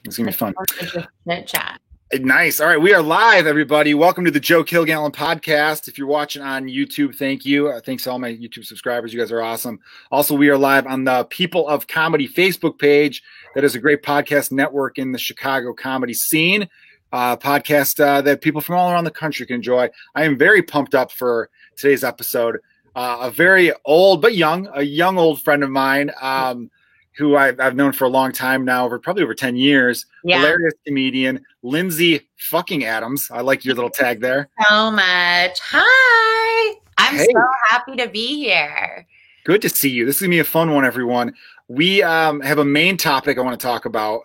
It's gonna be fun. Just chit chat. Nice. All right, we are live, everybody. Welcome to the Joe Kilgallen podcast. If you're watching on YouTube, thank you. Thanks to all my YouTube subscribers. You guys are awesome. Also, we are live on the People of Comedy Facebook page. That is a great podcast network in the Chicago comedy scene. Podcast that people from all around the country can enjoy. I am very pumped up for today's episode. A very old but young, old friend of mine. Who I've known for a long time now, probably over 10 years. Yeah. Hilarious comedian, Lindsay fucking Adams. I like your little tag there. So much. Hi. I'm Hey. so happy to be here. Good to see you. This is going to be a fun one, everyone. We have a main topic I want to talk about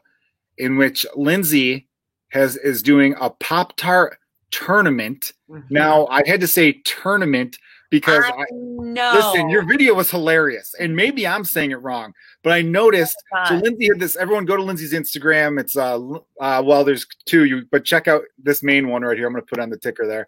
in which Lindsay is doing a Pop-Tart tournament. Mm-hmm. Now, I had to say tournament because listen, your video was hilarious, and maybe I'm saying it wrong, but I noticed. So Lindsay had this. Everyone go to Lindsay's Instagram. It's well, there's two, but check out this main one right here. I'm going to put on the ticker there.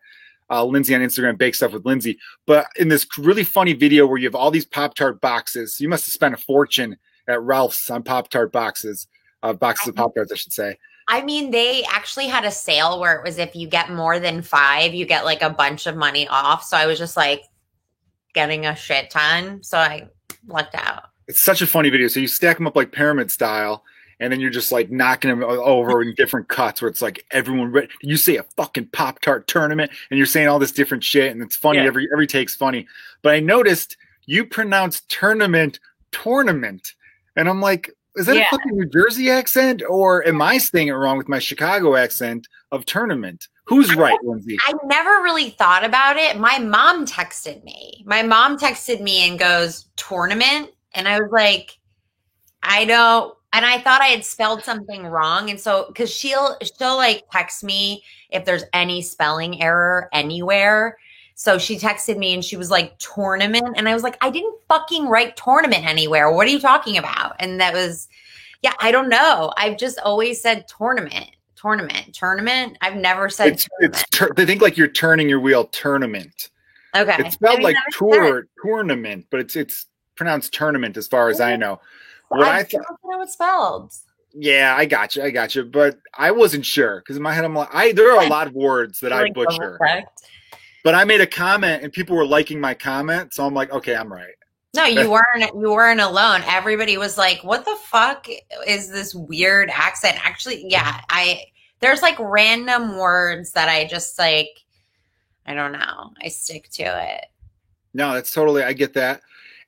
Lindsay on Instagram, Bake Stuff with Lindsay. But in this really funny video where you have all these Pop-Tart boxes, you must have spent a fortune at Ralph's on Pop-Tart boxes of Pop-Tarts, I should say. I mean, they actually had a sale where it was if you get more than 5, you get like a bunch of money off. So I was just like getting a shit ton. So I lucked out. It's such a funny video. So you stack them up like pyramid style, and then you're just like knocking them over in different cuts where it's like everyone, you say a fucking Pop-Tart tournament and you're saying all this different shit. And it's funny. Yeah. Every take's funny. But I noticed you pronounced tournament. And I'm like, is that a fucking New Jersey accent, or am I saying it wrong with my Chicago accent of tournament? Who's right, Lindsay? I never really thought about it. My mom texted me. And goes, tournament? And I was like, I don't. And I thought I had spelled something wrong. And so, because she'll like text me if there's any spelling error anywhere. So she texted me and she was like, tournament. And I was like, I didn't fucking write tournament anywhere. What are you talking about? And that was, I don't know. I've just always said tournament. I've never said they think like you're turning your wheel, tournament. Okay. It's spelled like tournament, but it's pronounced tournament as far as I know. I don't know it's spelled. Yeah, I got you. But I wasn't sure because in my head I'm like, there are a lot of words that I butcher. Perfect. But I made a comment and people were liking my comment, so I'm like, okay, I'm right. No, you weren't alone. Everybody was like, what the fuck is this weird accent? Actually, there's like random words that I just like, I don't know. I stick to it. No, that's totally, I get that.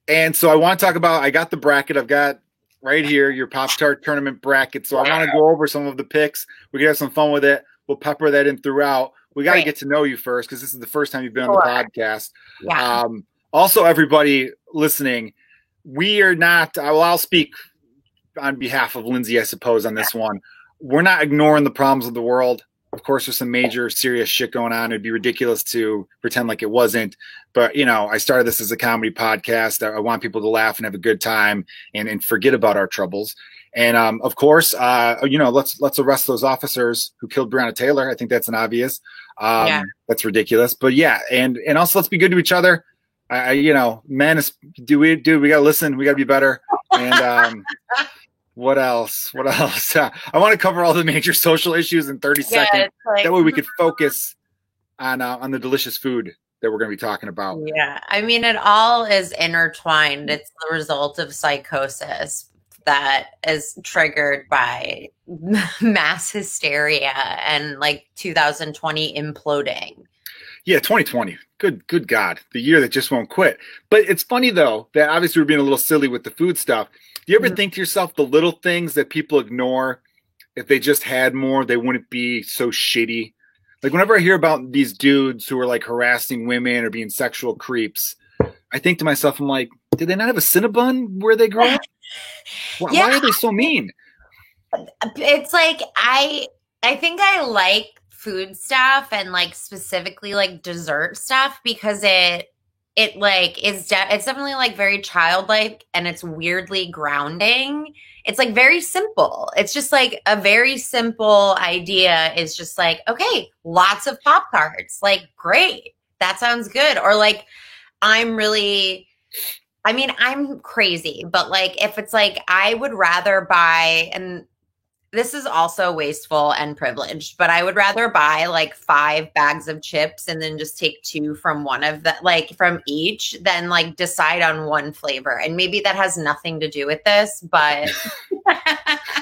And so I want to talk about, I got the bracket. I've got right here your Pop-Tart tournament bracket. So I want to go over some of the picks. We can have some fun with it. We'll pepper that in throughout. We got to get to know you first because this is the first time you've been on the podcast. Yeah. Also, everybody listening, we are not, I'll speak on behalf of Lindsay, I suppose, on this one. We're not ignoring the problems of the world. Of course, there's some major serious shit going on. It'd be ridiculous to pretend like it wasn't. But, I started this as a comedy podcast. I want people to laugh and have a good time and forget about our troubles. And, of course, let's arrest those officers who killed Breonna Taylor. I think that's an obvious. That's ridiculous. But, and also let's be good to each other. Men, we got to listen. We got to be better. And what else? I want to cover all the major social issues in 30 seconds. Like, that way we could focus on the delicious food that we're going to be talking about. Yeah. I mean, it all is intertwined. It's the result of psychosis that is triggered by mass hysteria and like 2020 imploding. Yeah, 2020. Good God, the year that just won't quit. But it's funny though that obviously we're being a little silly with the food stuff. Do you ever think to yourself the little things that people ignore, if they just had more, they wouldn't be so shitty? Like whenever I hear about these dudes who are like harassing women or being sexual creeps, I think to myself, I'm like, did they not have a Cinnabon where they grew up? Why are they so mean? It's like I think I like food stuff and like specifically like dessert stuff because it's definitely like very childlike and it's weirdly grounding. It's like very simple. It's just like a very simple idea is just like, okay, lots of Pop-Tarts. Like, great. That sounds good. Or like, I'm crazy, but like, if it's like, I would rather buy, and this is also wasteful and privileged, but I would rather buy like 5 bags of chips and then just take 2 from one of the, like from each, than like decide on one flavor. And maybe that has nothing to do with this, but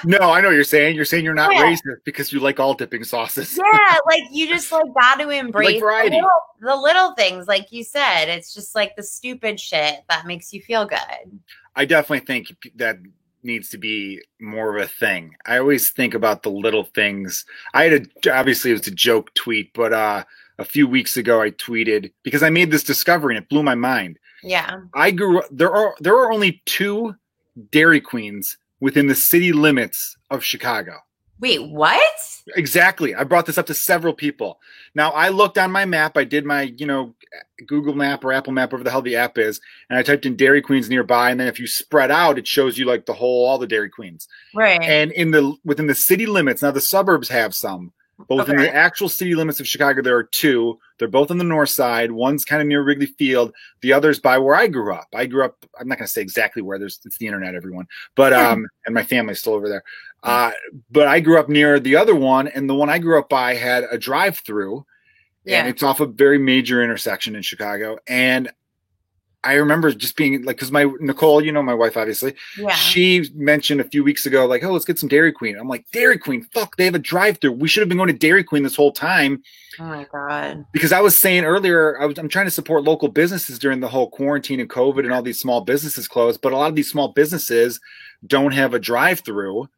No, I know what you're saying. You're saying you're not racist because you like all dipping sauces. Yeah, like you just like got to embrace like variety. The little things, like you said. It's just like the stupid shit that makes you feel good. I definitely think that needs to be more of a thing. I always think about the little things. Obviously it was a joke tweet, but a few weeks ago I tweeted because I made this discovery and it blew my mind. Yeah. There are only 2 Dairy Queens within the city limits of Chicago. Wait, what? Exactly. I brought this up to several people. Now I looked on my map. I did my, Google map or Apple map, whatever the hell the app is. And I typed in Dairy Queens nearby. And then if you spread out, it shows you like all the Dairy Queens. Right. And within the city limits, now the suburbs have some, but within the actual city limits of Chicago, there are 2. They're both on the north side. One's kind of near Wrigley Field. The other's by where I grew up. I'm not going to say exactly where. It's the internet, everyone. But and my family's still over there. But I grew up near the other one, and the one I grew up by had a drive-through, and it's off a very major intersection in Chicago. And I remember just being like, because Nicole, my wife, obviously, she mentioned a few weeks ago, like, oh, let's get some Dairy Queen. I'm like, Dairy Queen, fuck, they have a drive-through. We should have been going to Dairy Queen this whole time. Oh my God. Because I was saying earlier, I'm trying to support local businesses during the whole quarantine and COVID and all these small businesses closed. But a lot of these small businesses don't have a drive-through,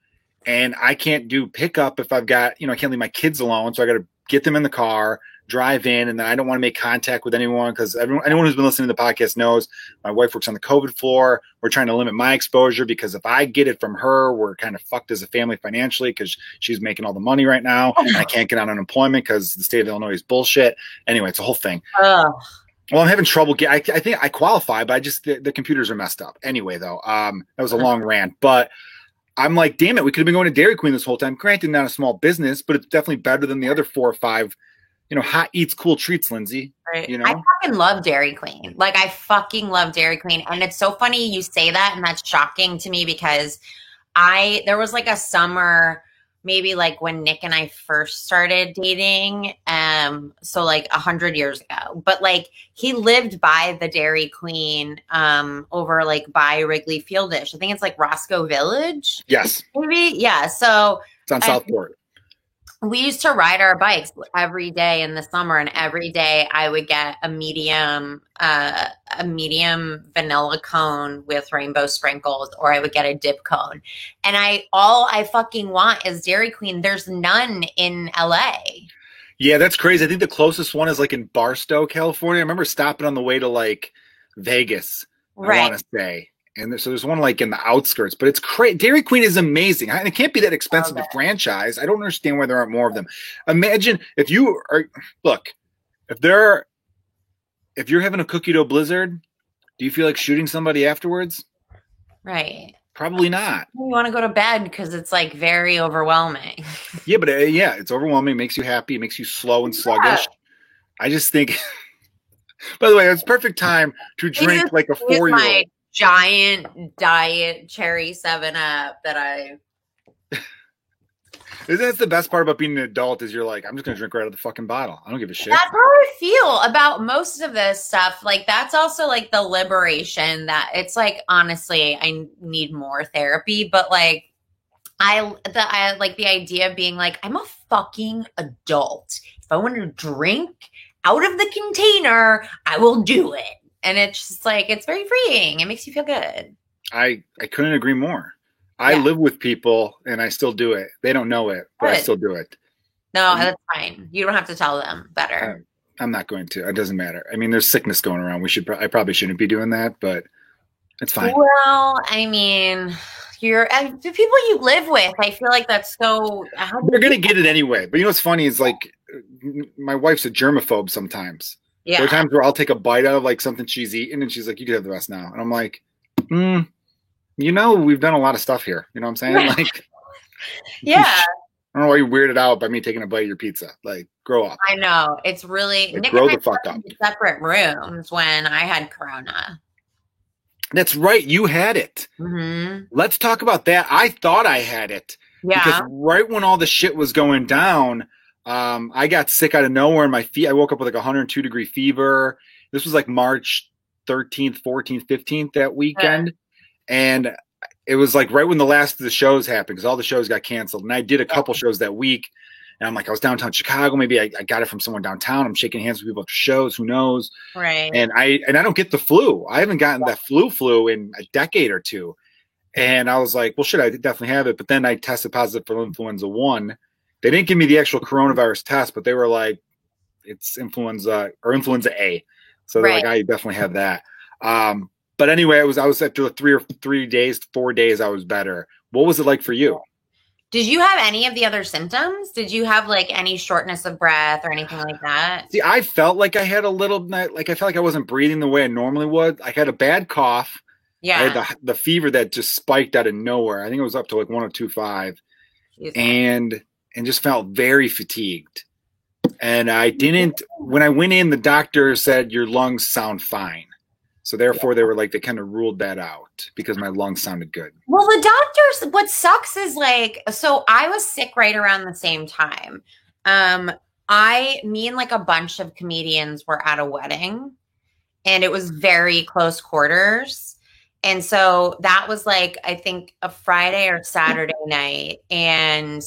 and I can't do pickup if I've got, I can't leave my kids alone. So I got to get them in the car, drive in, and then I don't want to make contact with anyone because anyone who's been listening to the podcast knows my wife works on the COVID floor. We're trying to limit my exposure because if I get it from her, we're kind of fucked as a family financially because she's making all the money right now. And I can't get on unemployment because the state of Illinois is bullshit. Anyway, it's a whole thing. Well, I'm having trouble. I think I qualify, but the computers are messed up. Anyway, though, that was a long rant, but I'm like, damn it, we could have been going to Dairy Queen this whole time. Granted, not a small business, but it's definitely better than the other 4 or 5, hot eats, cool treats, Lindsay. Right. I fucking love Dairy Queen. Like, I fucking love Dairy Queen. And it's so funny you say that, and that's shocking to me because there was like a summer, maybe like when Nick and I first started dating, so like 100 years ago. But like he lived by the Dairy Queen over like by Wrigley Fieldish. I think it's like Roscoe Village. Yes. Maybe. Yeah. So it's on Southport. We used to ride our bikes every day in the summer, and every day I would get a medium vanilla cone with rainbow sprinkles, or I would get a dip cone. And all I fucking want is Dairy Queen. There's none in LA. Yeah, that's crazy. I think the closest one is like in Barstow, California. I remember stopping on the way to like Vegas, I want to say. And so there's one like in the outskirts, but it's crazy. Dairy Queen is amazing. It can't be that expensive to franchise. I don't understand why there aren't more of them. Imagine if you're having a cookie dough blizzard, do you feel like shooting somebody afterwards? Right. Probably not. You want to go to bed because it's like very overwhelming. Yeah, but it's overwhelming. It makes you happy. It makes you slow and sluggish. I just think, by the way, it's perfect time to drink like a 4-year-old. Giant diet cherry 7-Up that Isn't that the best part about being an adult is you're like, I'm just going to drink right out of the fucking bottle. I don't give a shit. That's how I feel about most of this stuff. Like, that's also like the liberation that it's like, honestly, I need more therapy, but like, I like the idea of being like, I'm a fucking adult. If I want to drink out of the container, I will do it. And it's just like, it's very freeing. It makes you feel good. I couldn't agree more. I live with people and I still do it. They don't know it, but I still do it. No, that's fine. You don't have to tell them. Better. I'm not going to. It doesn't matter. I mean, there's sickness going around. I probably shouldn't be doing that, but it's fine. Well, I mean, the people you live with, I feel like that's so. They're going to get it anyway. But you know what's funny is like my wife's a germaphobe sometimes. Yeah. There are times where I'll take a bite out of like something she's eaten and she's like, you can have the rest now. And I'm like, we've done a lot of stuff here. You know what I'm saying? Like, yeah. I don't know why you're weirded out by me taking a bite of your pizza. Like, grow up. I know. It's really like, grow the fuck up. Separate rooms when I had Corona. That's right. You had it. Mm-hmm. Let's talk about that. I thought I had it. because Yeah. right when all the shit was going down, I got sick out of nowhere and I woke up with like 102-degree fever. This was like March 13th, 14th, 15th that weekend. And it was like right when the last of the shows happened because all the shows got canceled. And I did a couple shows that week. And I'm like, I was downtown Chicago. Maybe I got it from someone downtown. I'm shaking hands with people after shows. Who knows? Right. And I don't get the flu. I haven't gotten that flu in a decade or two. And I was like, well, shit, I definitely have it. But then I tested positive for influenza 1. They didn't give me the actual coronavirus test, but they were like, it's influenza or influenza A. So they're like, I definitely have that. But anyway, I was after 4 days, I was better. What was it like for you? Did you have any of the other symptoms? Did you have like any shortness of breath or anything like that? See, I felt like I had a little, like I felt like I wasn't breathing the way I normally would. I had a bad cough. Yeah. I had the fever that just spiked out of nowhere. I think it was up to like 102.5 and just felt very fatigued. And when I went in, the doctor said your lungs sound fine. So therefore they were like, they kind of ruled that out because my lungs sounded good. Well, the doctors, what sucks is like, so I was sick right around the same time. Me and like a bunch of comedians were at a wedding and it was very close quarters. And so that was like, I think a Friday or Saturday night. And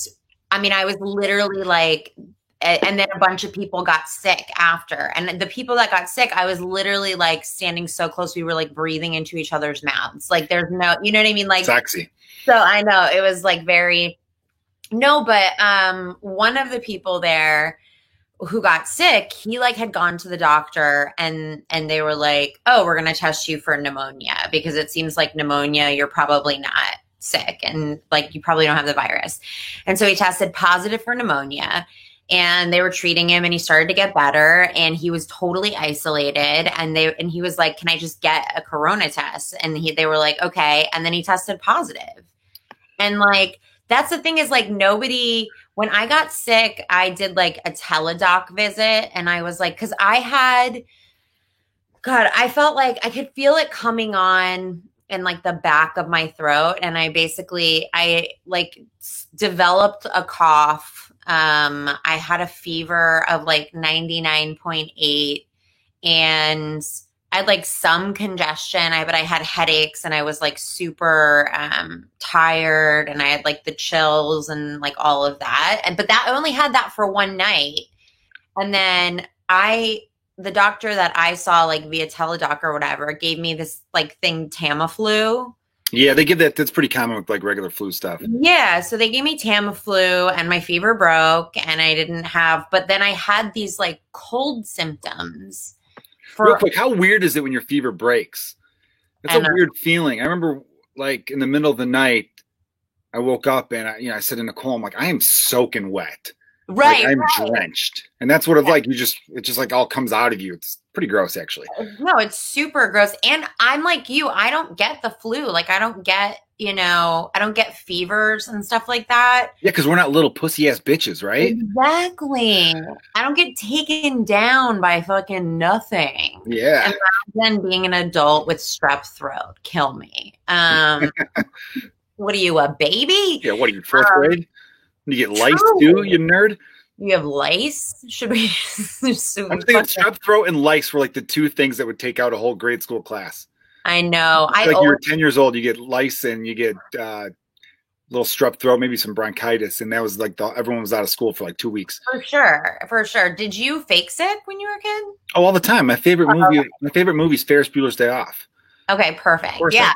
I mean, I was literally like, and then a bunch of people got sick after. And the people that got sick, I was literally like standing so close. We were like breathing into each other's mouths. Like there's no, you know what I mean? Like sexy. So I know it was like but one of the people there who got sick, he like had gone to the doctor and they were like, oh, we're going to test you for pneumonia because it seems like pneumonia, you're probably not sick and like you probably don't have the virus. And so he tested positive for pneumonia. And they were treating him and he started to get better and he was totally isolated and he was like, can I just get a corona test? And they were like, okay. And then he tested positive. And like, that's the thing is like when I got sick, I did like a teledoc visit and I was like, cause I felt like I could feel it coming on in like the back of my throat. And I like developed a cough. I had a fever of like 99.8 and I had like some congestion, but I had headaches and I was like super tired and I had like the chills and like all of that. But I only had that for one night. And then the doctor that I saw like via teledoc or whatever gave me this like thing, Tamiflu. Yeah, they give that. That's pretty common with like regular flu stuff. Yeah. So they gave me Tamiflu and my fever broke and but then I had these like cold symptoms. Real quick, how weird is it when your fever breaks? That's a weird feeling. I remember like in the middle of the night, I woke up and I said to Nicole, I'm like, I am soaking wet. Right. Like, I'm drenched. And that's what it's like. It just like all comes out of you. It's pretty gross actually. No, it's super gross. And I'm like you, I don't get the flu. Like I don't get, I don't get fevers and stuff like that. Yeah, because we're not little pussy ass bitches, right? Exactly. I don't get taken down by fucking nothing. Yeah. Imagine being an adult with strep throat. Kill me. What are you, a baby? Yeah, what are you, 4th grade? You get lice too, you nerd? You have lice? Should we? I'm thinking strep throat and lice were like the two things that would take out a whole grade school class. I know. You're 10 years old, you get lice and you get little strep throat, maybe some bronchitis, and that was like everyone was out of school for like 2 weeks. For sure. Did you fake sick when you were a kid? Oh, all the time. My favorite movie is Ferris Bueller's Day Off. Okay, perfect. Yeah,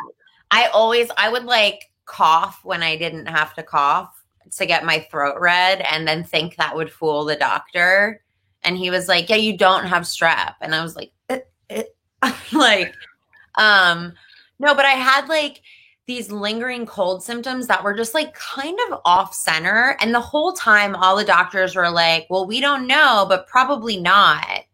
I would like cough when I didn't have to cough to get my throat red and then think that would fool the doctor. And he was like, yeah, you don't have strep. And I was like, like, no, but I had like these lingering cold symptoms that were just like kind of off center. And the whole time, all the doctors were like, well, we don't know, but probably not.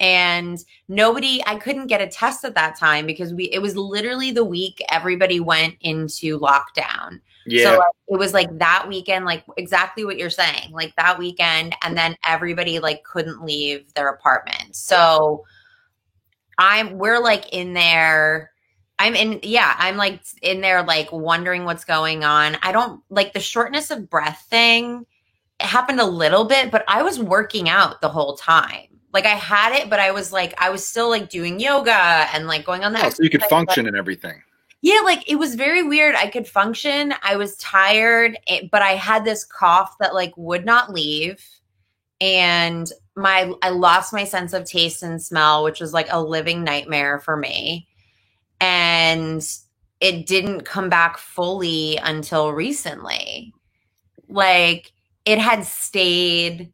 And I couldn't get a test at that time because it was literally the week everybody went into lockdown. Yeah. So it was like that weekend, like exactly what you're saying, like that weekend. And then everybody like couldn't leave their apartment. So we're like in there. I'm like in there like wondering what's going on. I don't like the shortness of breath thing. It happened a little bit, but I was working out the whole time. Like I had it, but I was still like doing yoga and like going on the Oh, so you could exercise, function and everything. yeah, like it was very weird. I could function. I was tired, but I had this cough that like would not leave. And I lost my sense of taste and smell, which was like a living nightmare for me. And it didn't come back fully until recently. Like it had stayed,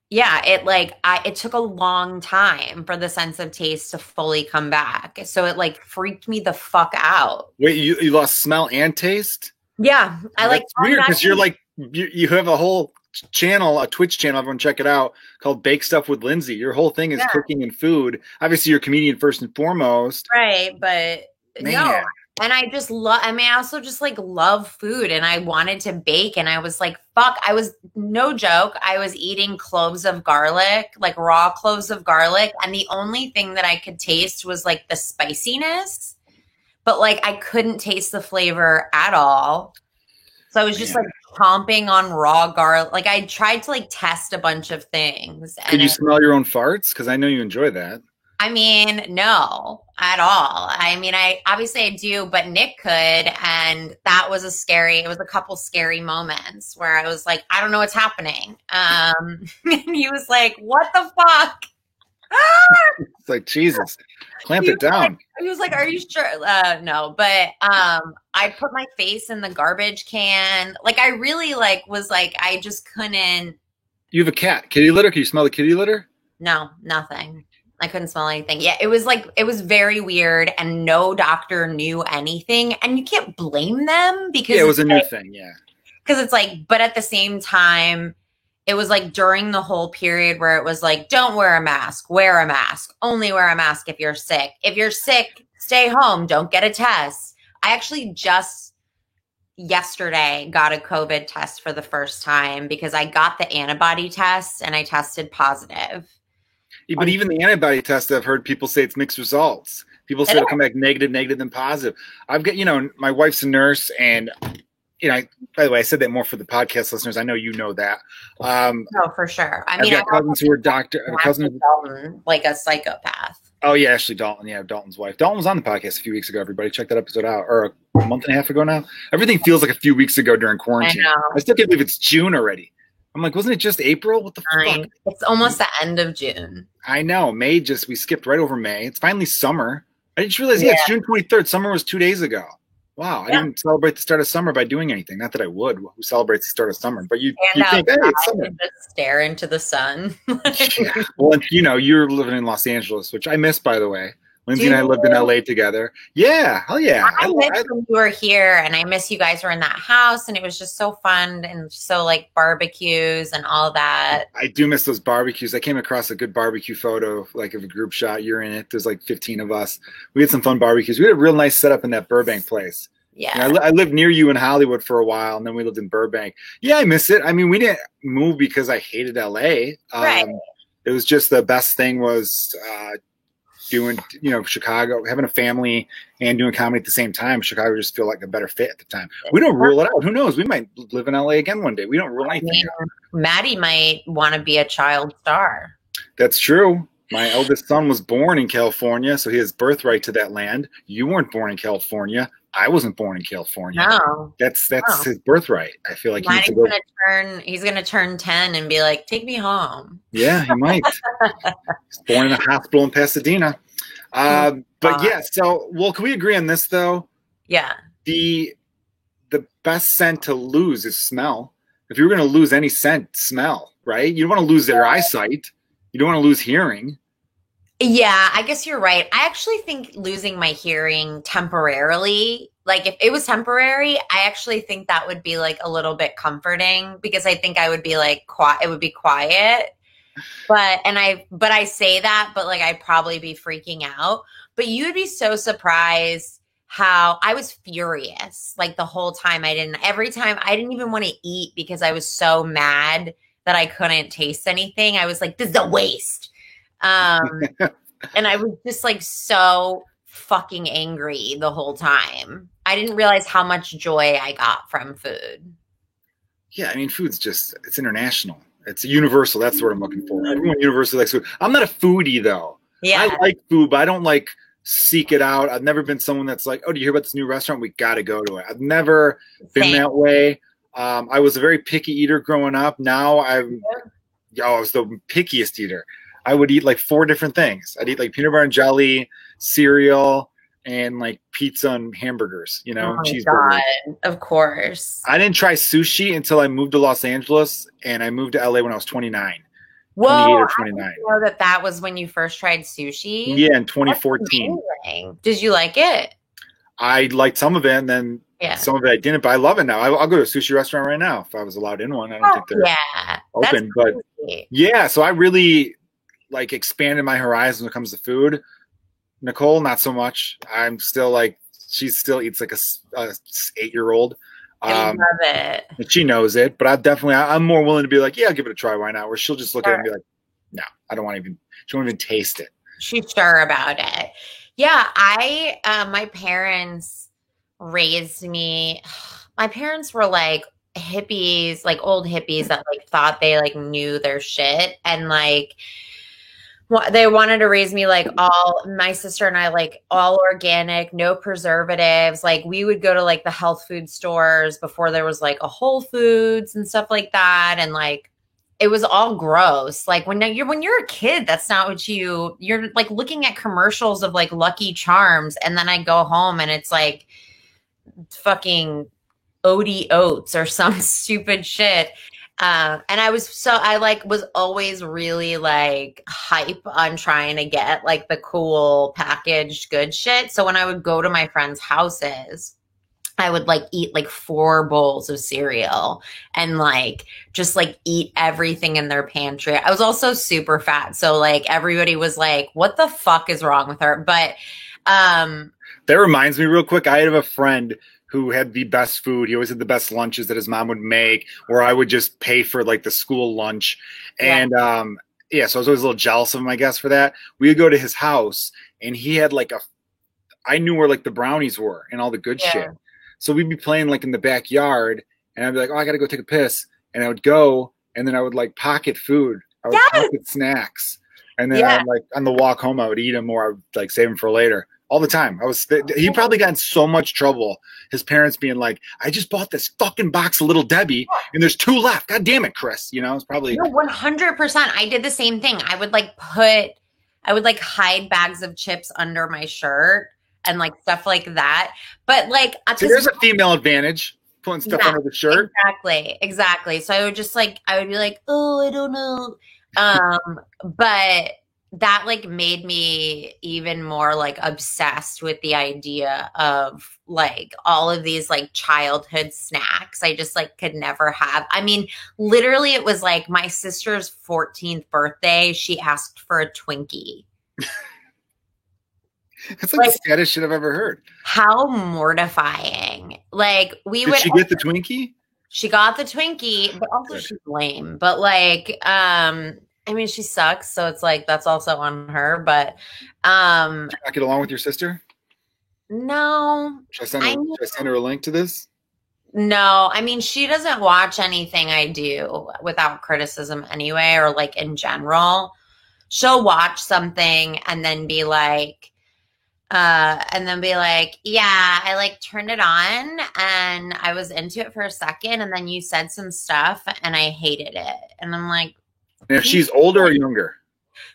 yeah, it took a long time for the sense of taste to fully come back. So it like freaked me the fuck out. Wait, you lost smell and taste? Yeah, That's weird because you're like you have a whole channel, a Twitch channel. Everyone check it out, called Bake Stuff with Lindsay. Your whole thing is cooking and food. Obviously, you're a comedian first and foremost, right? But man. No, and I just love. I mean, I also just like love food, and I wanted to bake, and I was like, fuck. I was no joke. I was eating cloves of garlic, like raw cloves of garlic, and the only thing that I could taste was like the spiciness. But like I couldn't taste the flavor at all. So I was just like chomping on raw garlic. Like I tried to like test a bunch of things. Could you smell your own farts? Because I know you enjoy that. I mean, no, at all. I mean, I do, but Nick could. And that was it was a couple scary moments where I was like, I don't know what's happening. And he was like, what the fuck? It's like, Jesus, clamp it down. He was like, are you sure? No, but I put my face in the garbage can. Like I really was like, I just couldn't. You have a cat. Kitty litter? Can you smell the kitty litter? No, nothing. I couldn't smell anything. Yeah, it was very weird and no doctor knew anything. And you can't blame them because it was a new thing. Yeah. Because it's like, but at the same time, it was like during the whole period where it was like, don't wear a mask, only wear a mask if you're sick. If you're sick, stay home, don't get a test. I actually just yesterday got a COVID test for the first time because I got the antibody test and I tested positive. Yeah, but even the antibody test, I've heard people say it's mixed results. People say it'll come back negative, then positive. I've got, my wife's a nurse and by the way, I said that more for the podcast listeners. I know you know that. No, for sure. I mean, I've got cousins who are Dalton, like a psychopath. Oh yeah, Ashley Dalton. Yeah, Dalton's wife. Dalton was on the podcast a few weeks ago. Everybody, check that episode out, or a month and a half ago now. Everything feels like a few weeks ago during quarantine. I still can't believe it's June already. I'm like, wasn't it just April? What the fuck? It's almost the end of June. I know. May we skipped right over May. It's finally summer. I didn't realize. Yeah, it's June 23rd. Summer was 2 days ago. Wow, I didn't celebrate the start of summer by doing anything. Not that I would. Who celebrates the start of summer? But you think, hey, it's summer. Just stare into the sun. Yeah. Well, you're living in Los Angeles, which I miss, by the way. Lindsay and I lived in LA together. Yeah, hell yeah. I miss when you were here, and I miss you guys were in that house, and it was just so fun and so like barbecues and all that. I do miss those barbecues. I came across a good barbecue photo, like of a group shot. You're in it. There's like 15 of us. We had some fun barbecues. We had a real nice setup in that Burbank place. Yeah. I lived near you in Hollywood for a while, and then we lived in Burbank. Yeah, I miss it. I mean, we didn't move because I hated LA. Right. It was just the best thing was doing, Chicago, having a family and doing comedy at the same time. Chicago just feel like a better fit at the time. We don't rule it out. Who knows? We might live in LA again one day. We don't rule anything out. Maddie might want to be a child star. That's true. My eldest son was born in California, so he has birthright to that land. You weren't born in California. I wasn't born in California. No. That's his birthright. I feel like he's gonna turn 10 and be like, take me home. Yeah, he might. He's born in a hospital in Pasadena. But yeah, can we agree on this though? Yeah. The best scent to lose is smell. If you're gonna lose any scent, smell, right? You don't want to lose their eyesight. You don't want to lose hearing. Yeah, I guess you're right. I actually think losing my hearing temporarily, like if it was temporary, I actually think that would be like a little bit comforting because I think I would be like quiet. It would be quiet. But I say that, but like I'd probably be freaking out. But you would be so surprised how I was furious like the whole time. Every time I didn't even want to eat because I was so mad that I couldn't taste anything. I was like, this is a waste. And I was just like so fucking angry the whole time. I didn't realize how much joy I got from food. Yeah, I mean, food's just, it's international. It's universal. That's what I'm looking for. Everyone universally likes food. I'm not a foodie, though. Yeah. I like food, but I don't like seek it out. I've never been someone that's like, oh, do you hear about this new restaurant? We got to go to it. I've never been that way. I was a very picky eater growing up. Now I was the pickiest eater. I would eat like 4 different things. I'd eat like peanut butter and jelly, cereal, and like pizza and hamburgers, you know, cheeseburgers. God, of course. I didn't try sushi until I moved to Los Angeles, and I moved to LA when I was 29. Whoa, 28 or 29. I didn't know that was when you first tried sushi. Yeah, in 2014. Did you like it? I liked some of it, and then some of it I didn't, but I love it now. I'll go to a sushi restaurant right now if I was allowed in one. I don't think they're open, but yeah, so I really like expanded my horizons when it comes to food. Nicole, not so much. I'm still like, she still eats like a 8-year-old. I love it. And she knows it, but I'm more willing to be like, yeah, I'll give it a try. Why not? Where she'll just look at it and be like, no, I don't want to even, she won't even taste it. She's sure about it. Yeah. My parents raised me. My parents were like hippies, like old hippies that like thought they like knew their shit. And like, they wanted to raise me like my sister and I, like all organic, no preservatives. Like we would go to like the health food stores before there was like a Whole Foods and stuff like that. And like, it was all gross. Like when you're a kid, that's not what you're like looking at commercials of like Lucky Charms. And then I go home and it's like fucking Odie Oats or some stupid shit. And I was always really like hype on trying to get like the cool packaged good shit. So when I would go to my friends' houses, I would like eat like 4 bowls of cereal and like just like eat everything in their pantry. I was also super fat. So like everybody was like, what the fuck is wrong with her? But that reminds me real quick. I have a friend who had the best food. He always had the best lunches that his mom would make, or I would just pay for like the school lunch. And so I was always a little jealous of him, I guess, for that. We would go to his house and he had like I knew where like the brownies were and all the good shit. So we'd be playing like in the backyard and I'd be like, oh, I got to go take a piss. And I would go and then I would like pocket food. I would pocket snacks. And then I'd, like on the walk home, I would eat them or I would like save them for later. All the time. He probably got in so much trouble. His parents being like, I just bought this fucking box of Little Debbie and there's 2 left. God damn it, Chris. You know, it's probably. No, 100%. I did the same thing. I would hide bags of chips under my shirt and like stuff like that. But like, so there's a female advantage putting stuff under the shirt. Exactly. So I would be like, oh, I don't know. But that like made me even more like obsessed with the idea of like all of these like childhood snacks I just like could never have. I mean, literally it was like my sister's 14th birthday. She asked for a Twinkie. That's like the saddest shit I've ever heard. How mortifying. Like Did she get the Twinkie? She got the Twinkie, but also she's lame. But like, I mean, she sucks, so it's like that's also on her. But did you not get along with your sister? No. Should I send her a link to this? No, I mean, she doesn't watch anything I do without criticism anyway, or like in general. She'll watch something and then be like, yeah, I like turned it on and I was into it for a second, and then you said some stuff and I hated it, and I'm like. And if she's older or younger?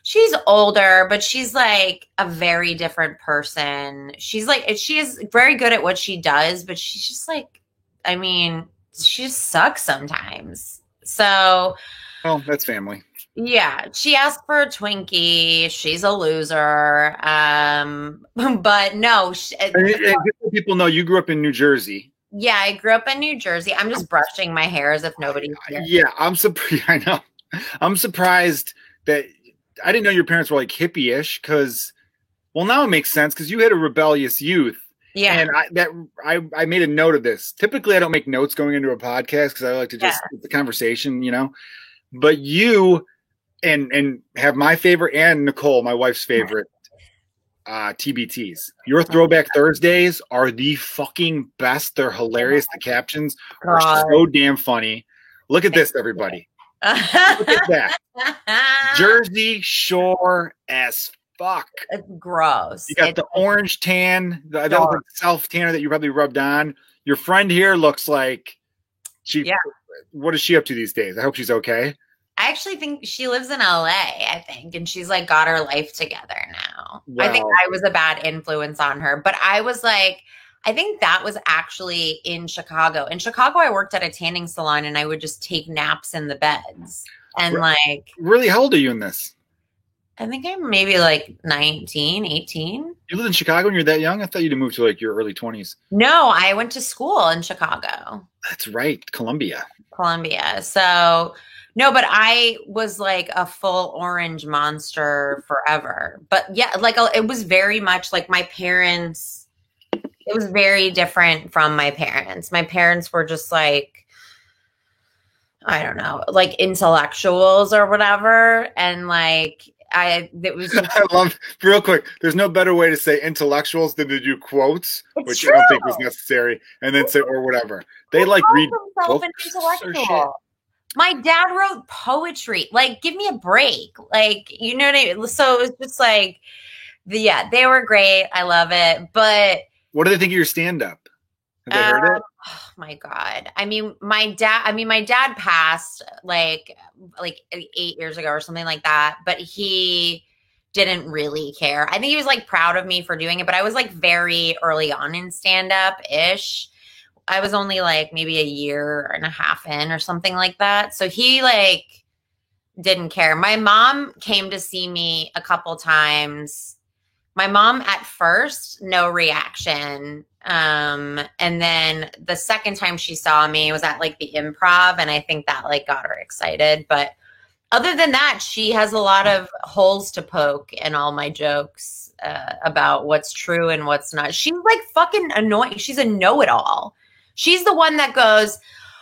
She's older, but she's like a very different person. She is very good at what she does, but she's just like, I mean, she just sucks sometimes. So. Well, that's family. Yeah. She asked for a Twinkie. She's a loser. But no. And people know you grew up in New Jersey. Yeah, I grew up in New Jersey. I'm just brushing my hair as if nobody's here. Yeah, I'm surprised. I know. I'm surprised that I didn't know your parents were like hippie-ish because, well, now it makes sense because you had a rebellious youth. Yeah. And I made a note of this. Typically, I don't make notes going into a podcast because I like to just get the conversation, you know. But you and have my favorite and Nicole, my wife's favorite, TBTs. Your Throwback Thursdays are the fucking best. They're hilarious. The captions are so damn funny. Look at this, everybody. Look at that. Jersey Shore as fuck. It's gross. You got the orange tan, that looks like self tanner that you probably rubbed on. Your friend here looks like what is she up to these days? I hope she's okay. I actually think she lives in LA, I think, and she's like got her life together now. Wow. I think I was a bad influence on her, but I was like, I think that was actually in Chicago. In Chicago, I worked at a tanning salon and I would just take naps in the beds. And really, how old are you in this? I think I'm maybe like 19, 18. You lived in Chicago when you're that young? I thought you'd moved to like your early 20s. No, I went to school in Chicago. That's right. Columbia. So, no, but I was like a full orange monster forever. But yeah, like it was very much like my parents. It was very different from my parents. My parents were just like, I don't know, like intellectuals or whatever. And like, it was just, I love, real quick, there's no better way to say intellectuals than to do quotes, which true. I don't think was necessary, and then say or whatever. They like read books or shit. My dad wrote poetry. Like, give me a break. Like, you know what I mean? So it was just like, they were great. I love it. But what do they think of your stand-up? Have they heard it? Oh my God. I mean, my dad passed like 8 years ago or something like that, but he didn't really care. I think he was like proud of me for doing it, but I was like very early on in stand-up-ish. I was only like maybe a year and a half in or something like that. So he like didn't care. My mom came to see me a couple times. My mom at first, no reaction. And then the second time she saw me was at like the Improv. And I think that like got her excited. But other than that, she has a lot of holes to poke in all my jokes about what's true and what's not. She's like fucking annoying. She's a know-it-all. She's the one that goes,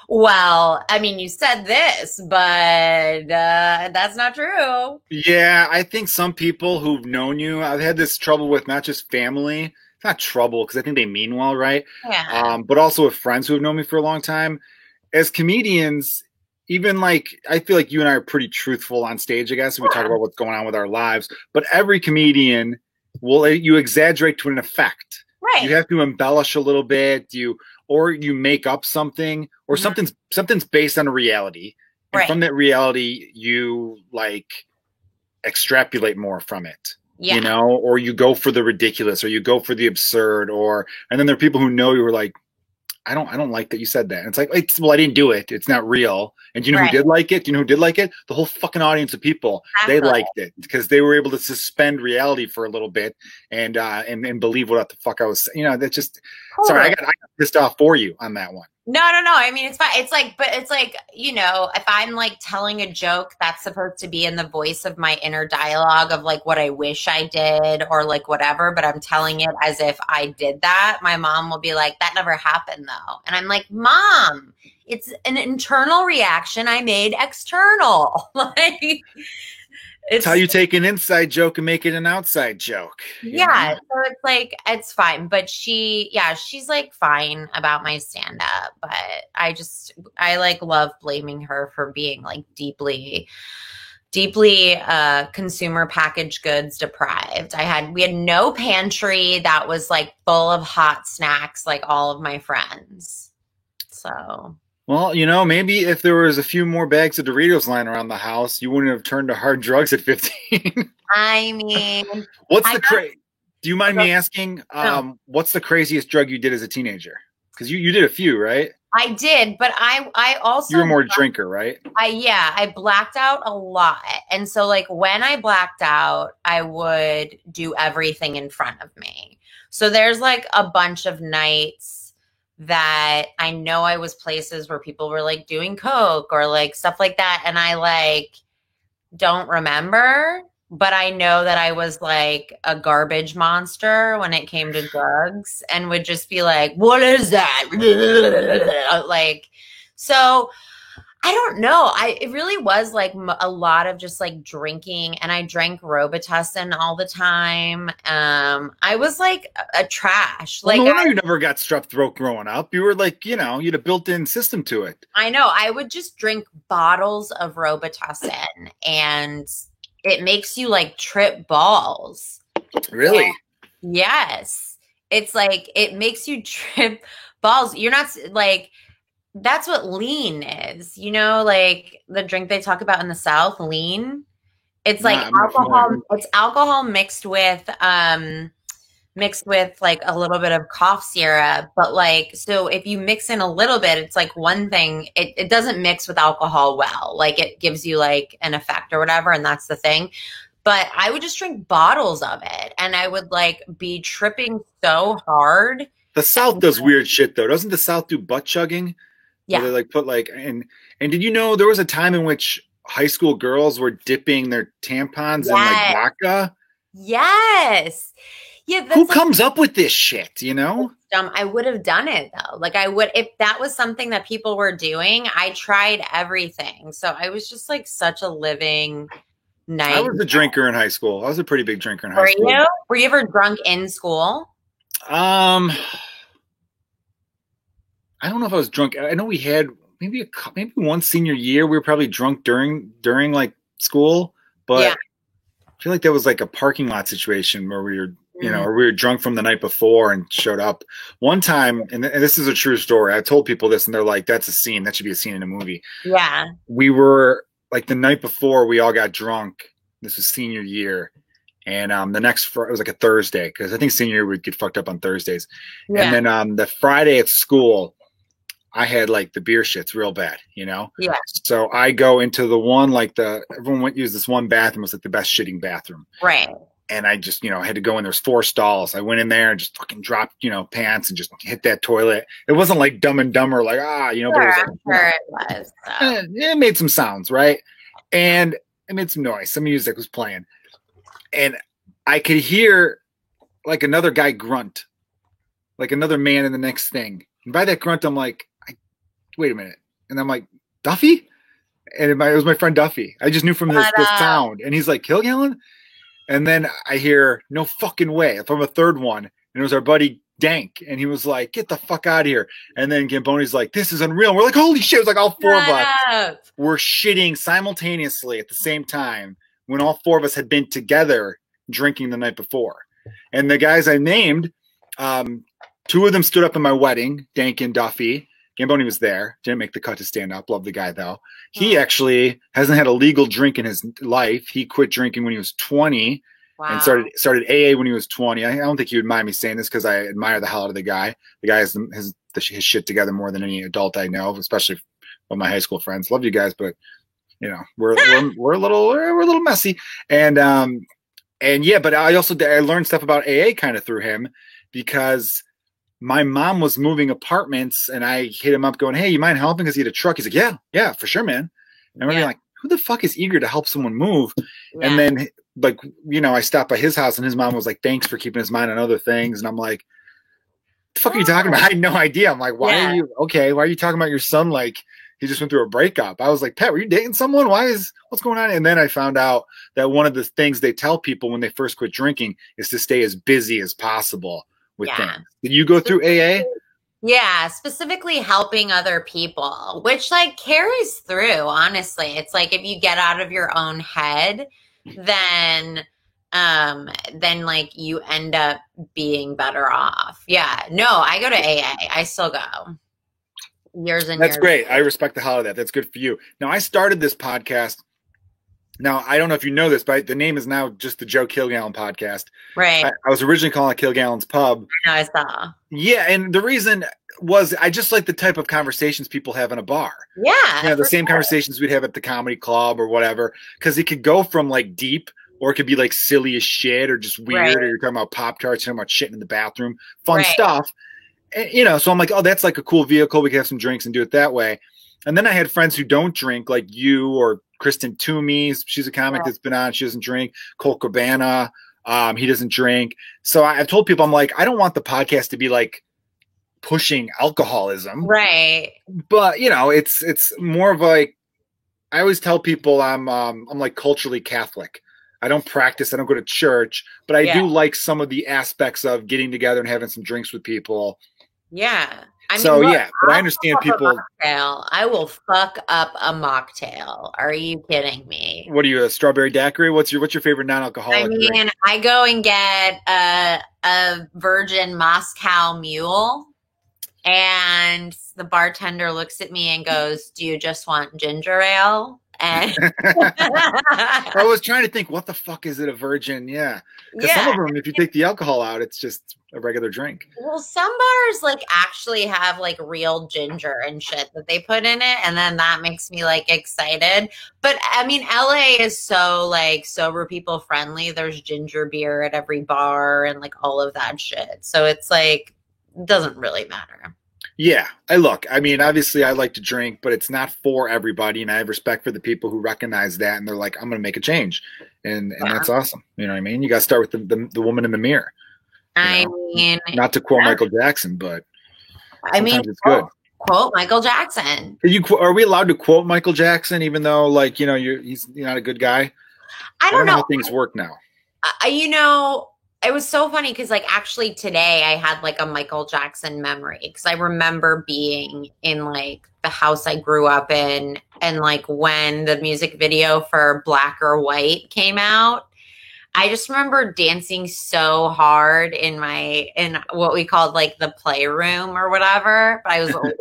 well, I mean, you said this, but that's not true. Yeah, I think some people who've known you, I've had this trouble with not just family. It's not trouble because I think they mean well, right? Yeah. But also with friends who have known me for a long time. As comedians, even like, I feel like you and I are pretty truthful on stage, I guess. We talk about what's going on with our lives. But every comedian you exaggerate to an effect. Right. You have to embellish a little bit. Or you make up something, or something's based on a reality. And from that reality, you like extrapolate more from it. Yeah. You know, or you go for the ridiculous, or you go for the absurd, and then there are people who know you were like, I don't like that you said that. And it's like, well, I didn't do it. It's not real. And do you know who did like it? Do you know who did like it? The whole fucking audience of people. Absolutely. They liked it because they were able to suspend reality for a little bit and believe what the fuck I was saying. You know, that's just sorry. I got pissed off for you on that one. No. I mean, it's fine. It's like, you know, if I'm like telling a joke that's supposed to be in the voice of my inner dialogue of like what I wish I did or like whatever, but I'm telling it as if I did that, my mom will be like, that never happened though. And I'm like, Mom, it's an internal reaction I made external. Like, it's how you take an inside joke and make it an outside joke. Yeah. Know? So it's like, it's fine. But she's like fine about my stand up. But I like love blaming her for being like deeply consumer packaged goods deprived. We had no pantry that was like full of hot snacks like all of my friends. So. Well, you know, maybe if there was a few more bags of Doritos lying around the house, you wouldn't have turned to hard drugs at 15. I mean, do you mind me asking, what's the craziest drug you did as a teenager? Because you did a few, right? I did, but I also you were more a drinker, right? I blacked out a lot, and so like when I blacked out, I would do everything in front of me. So there's like a bunch of nights that I know I was places where people were like doing coke or like stuff like that. And I like don't remember, but I know that I was like a garbage monster when it came to drugs and would just be like, what is that? Like, so I don't know. It really was like a lot of just like drinking, and I drank Robitussin all the time. I was like a trash. Well, Like no wonder you never got strep throat growing up. You were like, you know, you had a built-in system to it. I know. I would just drink bottles of Robitussin, and it makes you like trip balls. Really? And yes. It's like it makes you trip balls. You're not like that's what lean is, like the drink they talk about in the South, lean. It's like I'm not alcohol. familiar. It's alcohol mixed with like a little bit of cough syrup. But like, so if you mix in a little bit, it's like one thing, it doesn't mix with alcohol well. Like it gives you like an effect or whatever. And that's the thing. But I would just drink bottles of it, and I would like be tripping so hard. The South does weird shit though. Doesn't the South do butt chugging? Yeah. Where they like put like and did you know there was a time in which high school girls were dipping their tampons in like vodka? Yes. Yeah. Who comes up with this shit, you know? I would have done it though. Like I would, if that was something that people were doing, I tried everything. So I was just like such a living night. I was a drinker in high school. I was a pretty big drinker in high school. Were you ever drunk in school? I don't know if I was drunk. I know we had maybe one senior year we were probably drunk during like school, but yeah. I feel like that was like a parking lot situation where we were, or we were drunk from the night before and showed up. One time, and this is a true story. I told people this and they're like, that's a scene. That should be a scene in a movie. Yeah. We were like the night before we all got drunk. This was senior year. And the next, it was like a Thursday because I think senior year we'd get fucked up on Thursdays. Yeah. And then the Friday at school, I had like the beer shits real bad, Yeah. So I go into the one, like everyone went use this one bathroom. It was like the best shitting bathroom. Right. And I just, had to go in. There's 4 stalls. I went in there and just fucking dropped, pants and just hit that toilet. It wasn't like Dumb and Dumber, like, but it was like, it was. So. It made some sounds, right? And it made some noise. Some music was playing. And I could hear like another guy grunt, like another man in the next thing. And by that grunt, I'm like, wait a minute. And I'm like, Duffy? And it was my friend Duffy. I just knew from this sound. And he's like, Kilgallen? And then I hear, no fucking way, from a third one. And it was our buddy Dank. And he was like, get the fuck out of here. And then Gamboni's like, this is unreal. And we're like, holy shit. It was like all 4 of us were shitting simultaneously at the same time when all 4 of us had been together drinking the night before. And the guys I named, 2 of them stood up in my wedding, Dank and Duffy. Gamboni was there. Didn't make the cut to stand up. Love the guy, though. He actually hasn't had a legal drink in his life. He quit drinking when he was 20 and started AA when he was 20. I don't think he would mind me saying this because I admire the hell out of the guy. The guy has his shit together more than any adult I know, especially with my high school friends. Love you guys, but we're a little messy. And yeah, but I learned stuff about AA kind of through him because my mom was moving apartments and I hit him up going, hey, you mind helping? Because he had a truck. He's like, yeah, for sure, man. And we're like, who the fuck is eager to help someone move? Yeah. And then like, I stopped by his house and his mom was like, thanks for keeping his mind on other things. And I'm like, what the fuck are you talking about? I had no idea. I'm like, why are you talking about your son? Like he just went through a breakup. I was like, Pat, were you dating someone? What's going on? And then I found out that one of the things they tell people when they first quit drinking is to stay as busy as possible with things. Did you go through AA? Yeah, specifically helping other people, which like carries through, honestly. It's like if you get out of your own head, then like you end up being better off. Yeah. No, I go to AA. I still go. Years and years. That's great. I respect the hell out of that. That's good for you. Now I started this podcast. Now, I don't know if you know this, but the name is now just the Joe Kilgallen podcast. Right. I was originally calling it Kilgallen's Pub. I saw. Yeah, and the reason was I just like the type of conversations people have in a bar. Yeah. The same conversations we'd have at the comedy club or whatever, because it could go from like deep or it could be like silly as shit or just weird or you're talking about Pop-Tarts, talking about shit in the bathroom, fun stuff. And, so I'm like, oh, that's like a cool vehicle. We can have some drinks and do it that way. And then I had friends who don't drink like you or Kristen Toomey, she's a comic that's been on. She doesn't drink. Cole Cabana, he doesn't drink. So I've told people, I'm like, I don't want the podcast to be like pushing alcoholism. Right. But you know, it's more of like, I always tell people I'm like culturally Catholic. I don't practice, I don't go to church, but I do like some of the aspects of getting together and having some drinks with people. Yeah. I mean, So look, yeah, but I understand people. I will fuck up a mocktail. Are you kidding me? What are you, a strawberry daiquiri? What's your favorite non-alcoholic I mean, drink? I go and get a virgin Moscow Mule, and the bartender looks at me and goes, "Do you just want ginger ale?" And I was trying to think, what the fuck is it, a virgin? Yeah, because some of them, if you take the alcohol out, it's just a regular drink. Well, some bars like actually have like real ginger and shit that they put in it, and then that makes me like excited. But I mean, LA is so like sober people friendly. There's ginger beer at every bar and like all of that shit. So it's like, it doesn't really matter. Yeah, I mean, obviously I like to drink, but it's not for everybody, and I have respect for the people who recognize that and they're like, I'm going to make a change, and that's awesome. You know what I mean? You got to start with the woman in the mirror. I mean, not to quote Michael Jackson, but I mean, it's good. Quote Michael Jackson. Are we allowed to quote Michael Jackson, even though, like, he's not a good guy? I don't know how things work now. It was so funny because, like, actually today I had like a Michael Jackson memory because I remember being in like the house I grew up in, and like when the music video for Black or White came out, I just remember dancing so hard in what we called like the playroom or whatever, but I was older.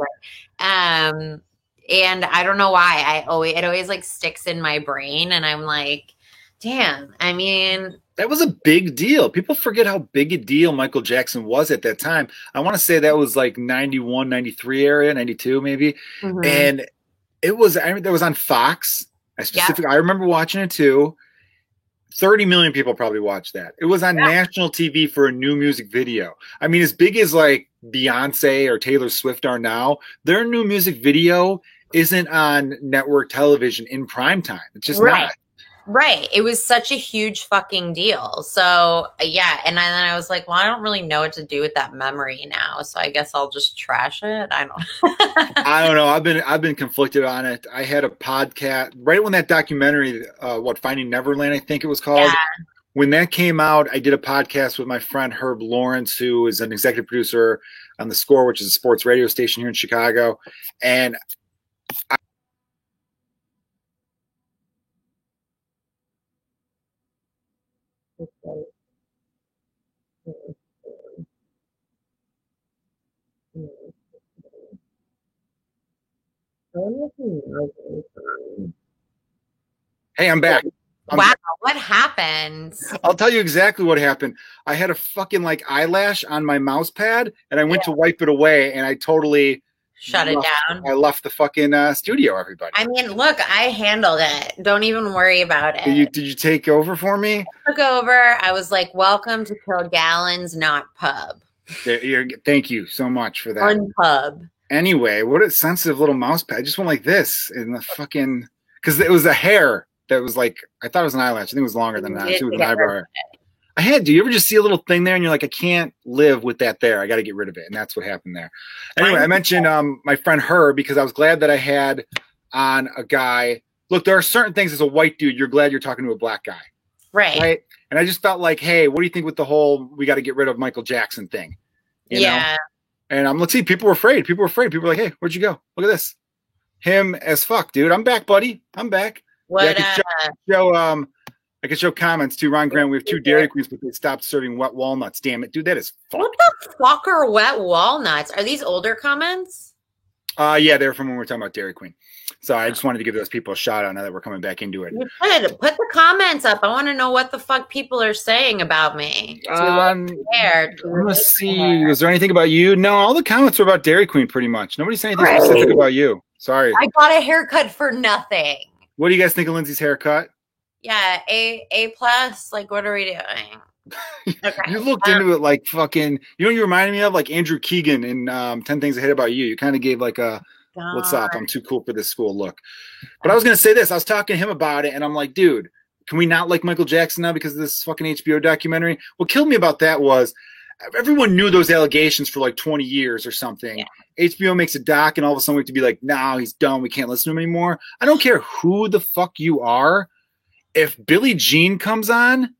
And I don't know why it always like sticks in my brain, and I'm like, damn, I mean, that was a big deal. People forget how big a deal Michael Jackson was at that time. I want to say that was like 91, 93 area, 92 maybe. Mm-hmm. And that was on Fox. I remember watching it too. 30 million people probably watched that. It was on national TV for a new music video. I mean, as big as like Beyonce or Taylor Swift are now, their new music video isn't on network television in prime time. It's just not. Right. It was such a huge fucking deal. So yeah. And then I was like, well, I don't really know what to do with that memory now. So I guess I'll just trash it. I don't know. I've been conflicted on it. I had a podcast right when that documentary, Finding Neverland, I think it was called. Yeah. When that came out, I did a podcast with my friend Herb Lawrence, who is an executive producer on The Score, which is a sports radio station here in Chicago. And hey, I'm back. Wow, what happened? I'll tell you exactly what happened. I had a fucking like eyelash on my mouse pad, and I went to wipe it away, and I totally shut it down. I left the fucking studio, everybody. I mean, look, I handled it. Don't even worry about it. Did you take over for me? I took over. I was like, welcome to Kilgallen's Not Pub. Thank you so much for that. Fun pub. Anyway, what a sensitive little mouse pad. I just went like this in the fucking, because it was a hair that was like, I thought it was an eyelash. I think it was longer than that. It was an eyebrow. Do you ever just see a little thing there and you're like, I can't live with that there. I got to get rid of it. And that's what happened there. Anyway, I mentioned my friend Herb because I was glad that I had on a guy. Look, there are certain things as a white dude, you're glad you're talking to a black guy. Right. And I just felt like, hey, what do you think with the whole, we got to get rid of Michael Jackson thing? You know? And let's see, people were afraid. People were like, hey, where'd you go? Look at this. Him as fuck, dude. I'm back, buddy. I'm back. I can show comments to Ron Grant. We have 2 Dairy Queens, but they stopped serving wet walnuts. Damn it, dude, that is fucked. What the fuck are wet walnuts? Are these older comments? Yeah, they're from when we were talking about Dairy Queen. So I just wanted to give those people a shout out now that we're coming back into it. You should put the comments up. I want to know what the fuck people are saying about me. Let's see. Was there anything about you? No, all the comments were about Dairy Queen pretty much. Nobody said anything specific about you. Sorry. I got a haircut for nothing. What do you guys think of Lindsay's haircut? Yeah, A plus. Like, what are we doing? Okay. You looked into it like fucking. You know what you reminded me of? Like Andrew Keegan in 10 Things I Hate About You. You kind of gave like a what's up? I'm too cool for this school look. But I was gonna say this. I was talking to him about it, and I'm like, dude, can we not like Michael Jackson now because of this fucking HBO documentary? What killed me about that was everyone knew those allegations for like 20 years or something. Yeah. HBO makes a doc, and all of a sudden we have to be like, no, he's done. We can't listen to him anymore. I don't care who the fuck you are. If Billie Jean comes on,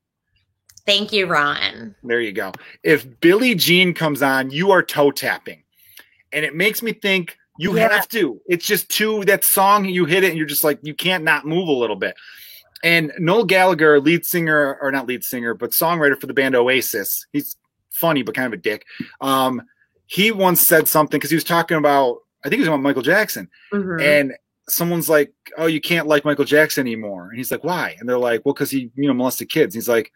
thank you, Ron. there you go. If Billie Jean comes on, you are toe tapping. And it makes me think you have to. It's just that song, you hit it and you're just like, you can't not move a little bit. And Noel Gallagher, lead singer, or not lead singer, but songwriter for the band Oasis. He's funny, but kind of a dick. He once said something because he was talking about, I think it was about Michael Jackson. Mm-hmm. And someone's like, oh, you can't like Michael Jackson anymore. And he's like, why? And they're like, well, because he, molested kids. He's like,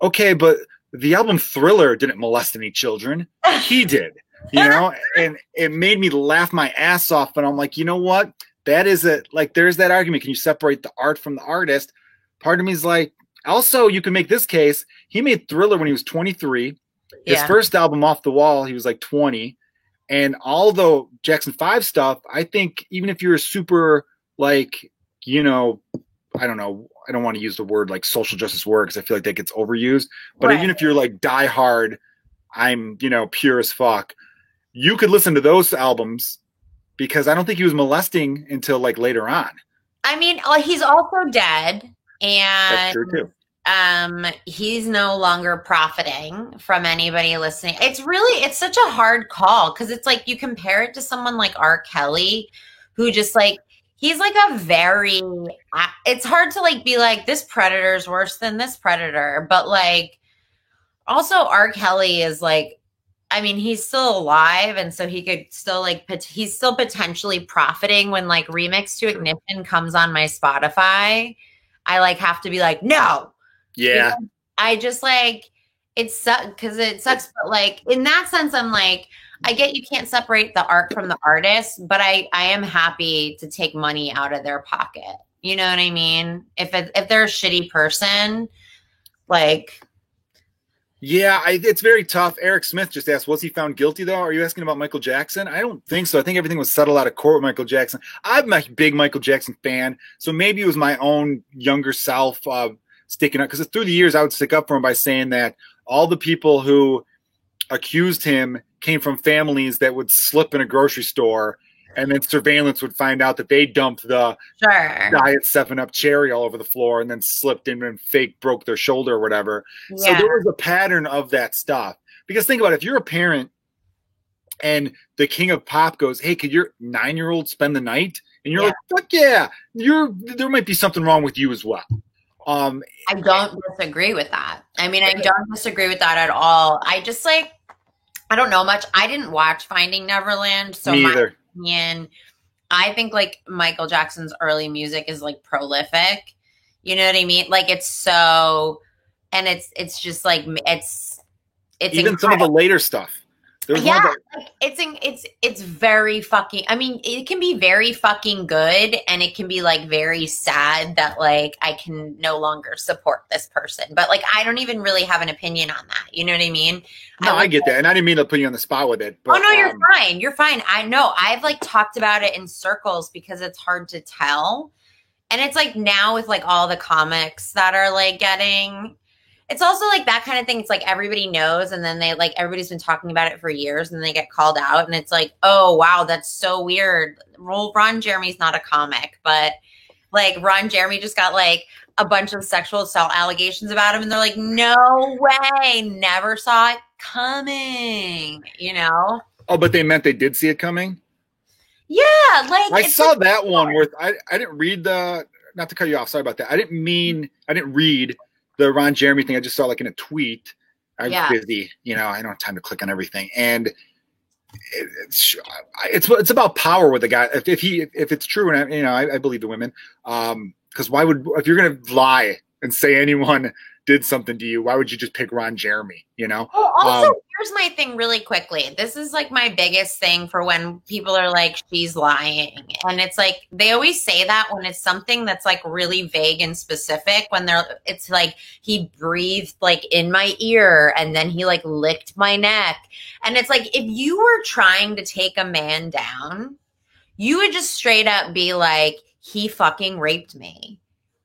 okay, but the album Thriller didn't molest any children. He did, and it made me laugh my ass off. And I'm like, you know what? That is it. Like, there's that argument. Can you separate the art from the artist? Part of me is like, also, you can make this case. He made Thriller when he was 23. His first album, Off the Wall, he was like 20. And all the Jackson 5 stuff, I think even if you're a super, like, I don't know, I don't want to use the word like social justice word because I feel like that gets overused. But even if you're like die hard, I'm, pure as fuck, you could listen to those albums because I don't think he was molesting until like later on. I mean, he's also dead. And that's true too. He's no longer profiting from anybody listening. It's such a hard call because it's like you compare it to someone like R. Kelly, who just like, he's like it's hard to like be like, this predator is worse than this predator. But like, also R. Kelly is like, I mean, he's still alive. And so he could still like, he's still potentially profiting when like Remix to Ignition comes on my Spotify. I like have to be like, no. Yeah. I just like, it sucks because it sucks. But like, in that sense, I'm like, I get you can't separate the art from the artist, but I am happy to take money out of their pocket. You know what I mean? If they're a shitty person, like. Yeah, it's very tough. Eric Smith just asked, was he found guilty though? Are you asking about Michael Jackson? I don't think so. I think everything was settled out of court with Michael Jackson. I'm a big Michael Jackson fan, so maybe it was my own younger self sticking up, because through the years I would stick up for him by saying that all the people who accused him came from families that would slip in a grocery store, and then surveillance would find out that they dumped the Diet 7-Up cherry all over the floor and then slipped in and fake broke their shoulder or whatever. Yeah. So there was a pattern of that stuff. Because think about it, if you're a parent and the king of pop goes, hey, could your 9-year-old spend the night? And you're like, fuck yeah, there might be something wrong with you as well. I don't disagree with that. I mean, I don't disagree with that at all. I just like, I don't know much. I didn't watch Finding Neverland. So me either. And I think like Michael Jackson's early music is like prolific. You know what I mean? Like it's so, and it's just like, it's even incredible. Some of the later stuff. Like it's very fucking, I mean, it can be very fucking good, and it can be like very sad that like I can no longer support this person. But like I don't even really have an opinion on that. You know what I mean? No, I get that. And I didn't mean to put you on the spot with it. But, oh no, you're fine. You're fine. I know. I've like talked about it in circles because it's hard to tell. And it's like now with like all the comics that are like getting, it's also like that kind of thing. It's like everybody knows, and then they like everybody's been talking about it for years, and they get called out, and it's like, oh wow, that's so weird. Well, Ron Jeremy's not a comic, but like Ron Jeremy just got like a bunch of sexual assault allegations about him, and they're like, no way, never saw it coming, Oh, but they meant they did see it coming? Yeah, like I saw that one where I didn't read not to cut you off, sorry about that. I didn't read the Ron Jeremy thing. I just saw like in a tweet. I'm busy, I don't have time to click on everything. And it's about power with the guy. If it's true, and I believe the women, because why would, if you're going to lie and say anyone did something to you, why would you just pick Ron Jeremy? Well, also, here's my thing really quickly. This is like my biggest thing for when people are like, she's lying. And it's like, they always say that when it's something that's like really vague and specific, it's like, he breathed like in my ear and then he like licked my neck. And it's like, if you were trying to take a man down, you would just straight up be like, he fucking raped me.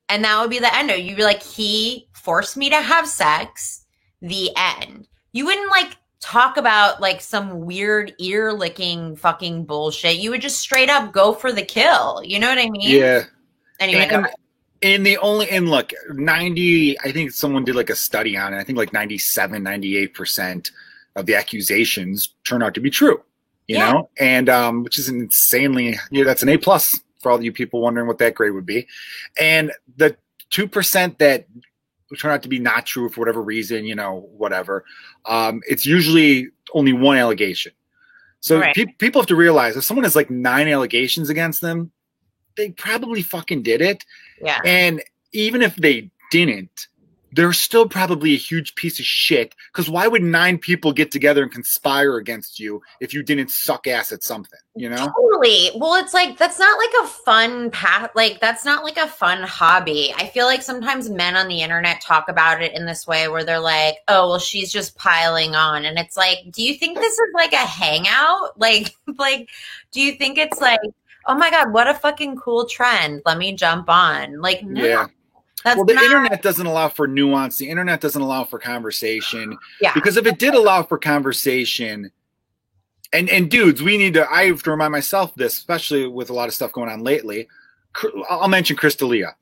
And that would be the end. You'd be like, he forced me to have sex, the end. You wouldn't like talk about like some weird ear licking fucking bullshit. You would just straight up go for the kill. You know what I mean? Yeah. Anyway, and look, 90, I think someone did like a study on it. I think like 97, 98% of the accusations turn out to be true, you know? And, which is an insanely, that's an A+ for all you people wondering what that grade would be. And the 2% that turn out to be not true for whatever reason, whatever. It's usually only one allegation. So people have to realize if someone has like 9 allegations against them, they probably fucking did it. Yeah. And even if they didn't, they're still probably a huge piece of shit. Because why would 9 people get together and conspire against you if you didn't suck ass at something? Totally. Well, it's like that's not like a fun path. Like that's not like a fun hobby. I feel like sometimes men on the internet talk about it in this way where they're like, "Oh, well, she's just piling on," and it's like, do you think this is like a hangout? Like, do you think it's like, oh my god, what a fucking cool trend? Let me jump on. Like, no. Yeah. Well, the internet doesn't allow for nuance. The internet doesn't allow for conversation. Yeah. Because if it did allow for conversation, and dudes, I have to remind myself this, especially with a lot of stuff going on lately. I'll mention Chris D'Elia.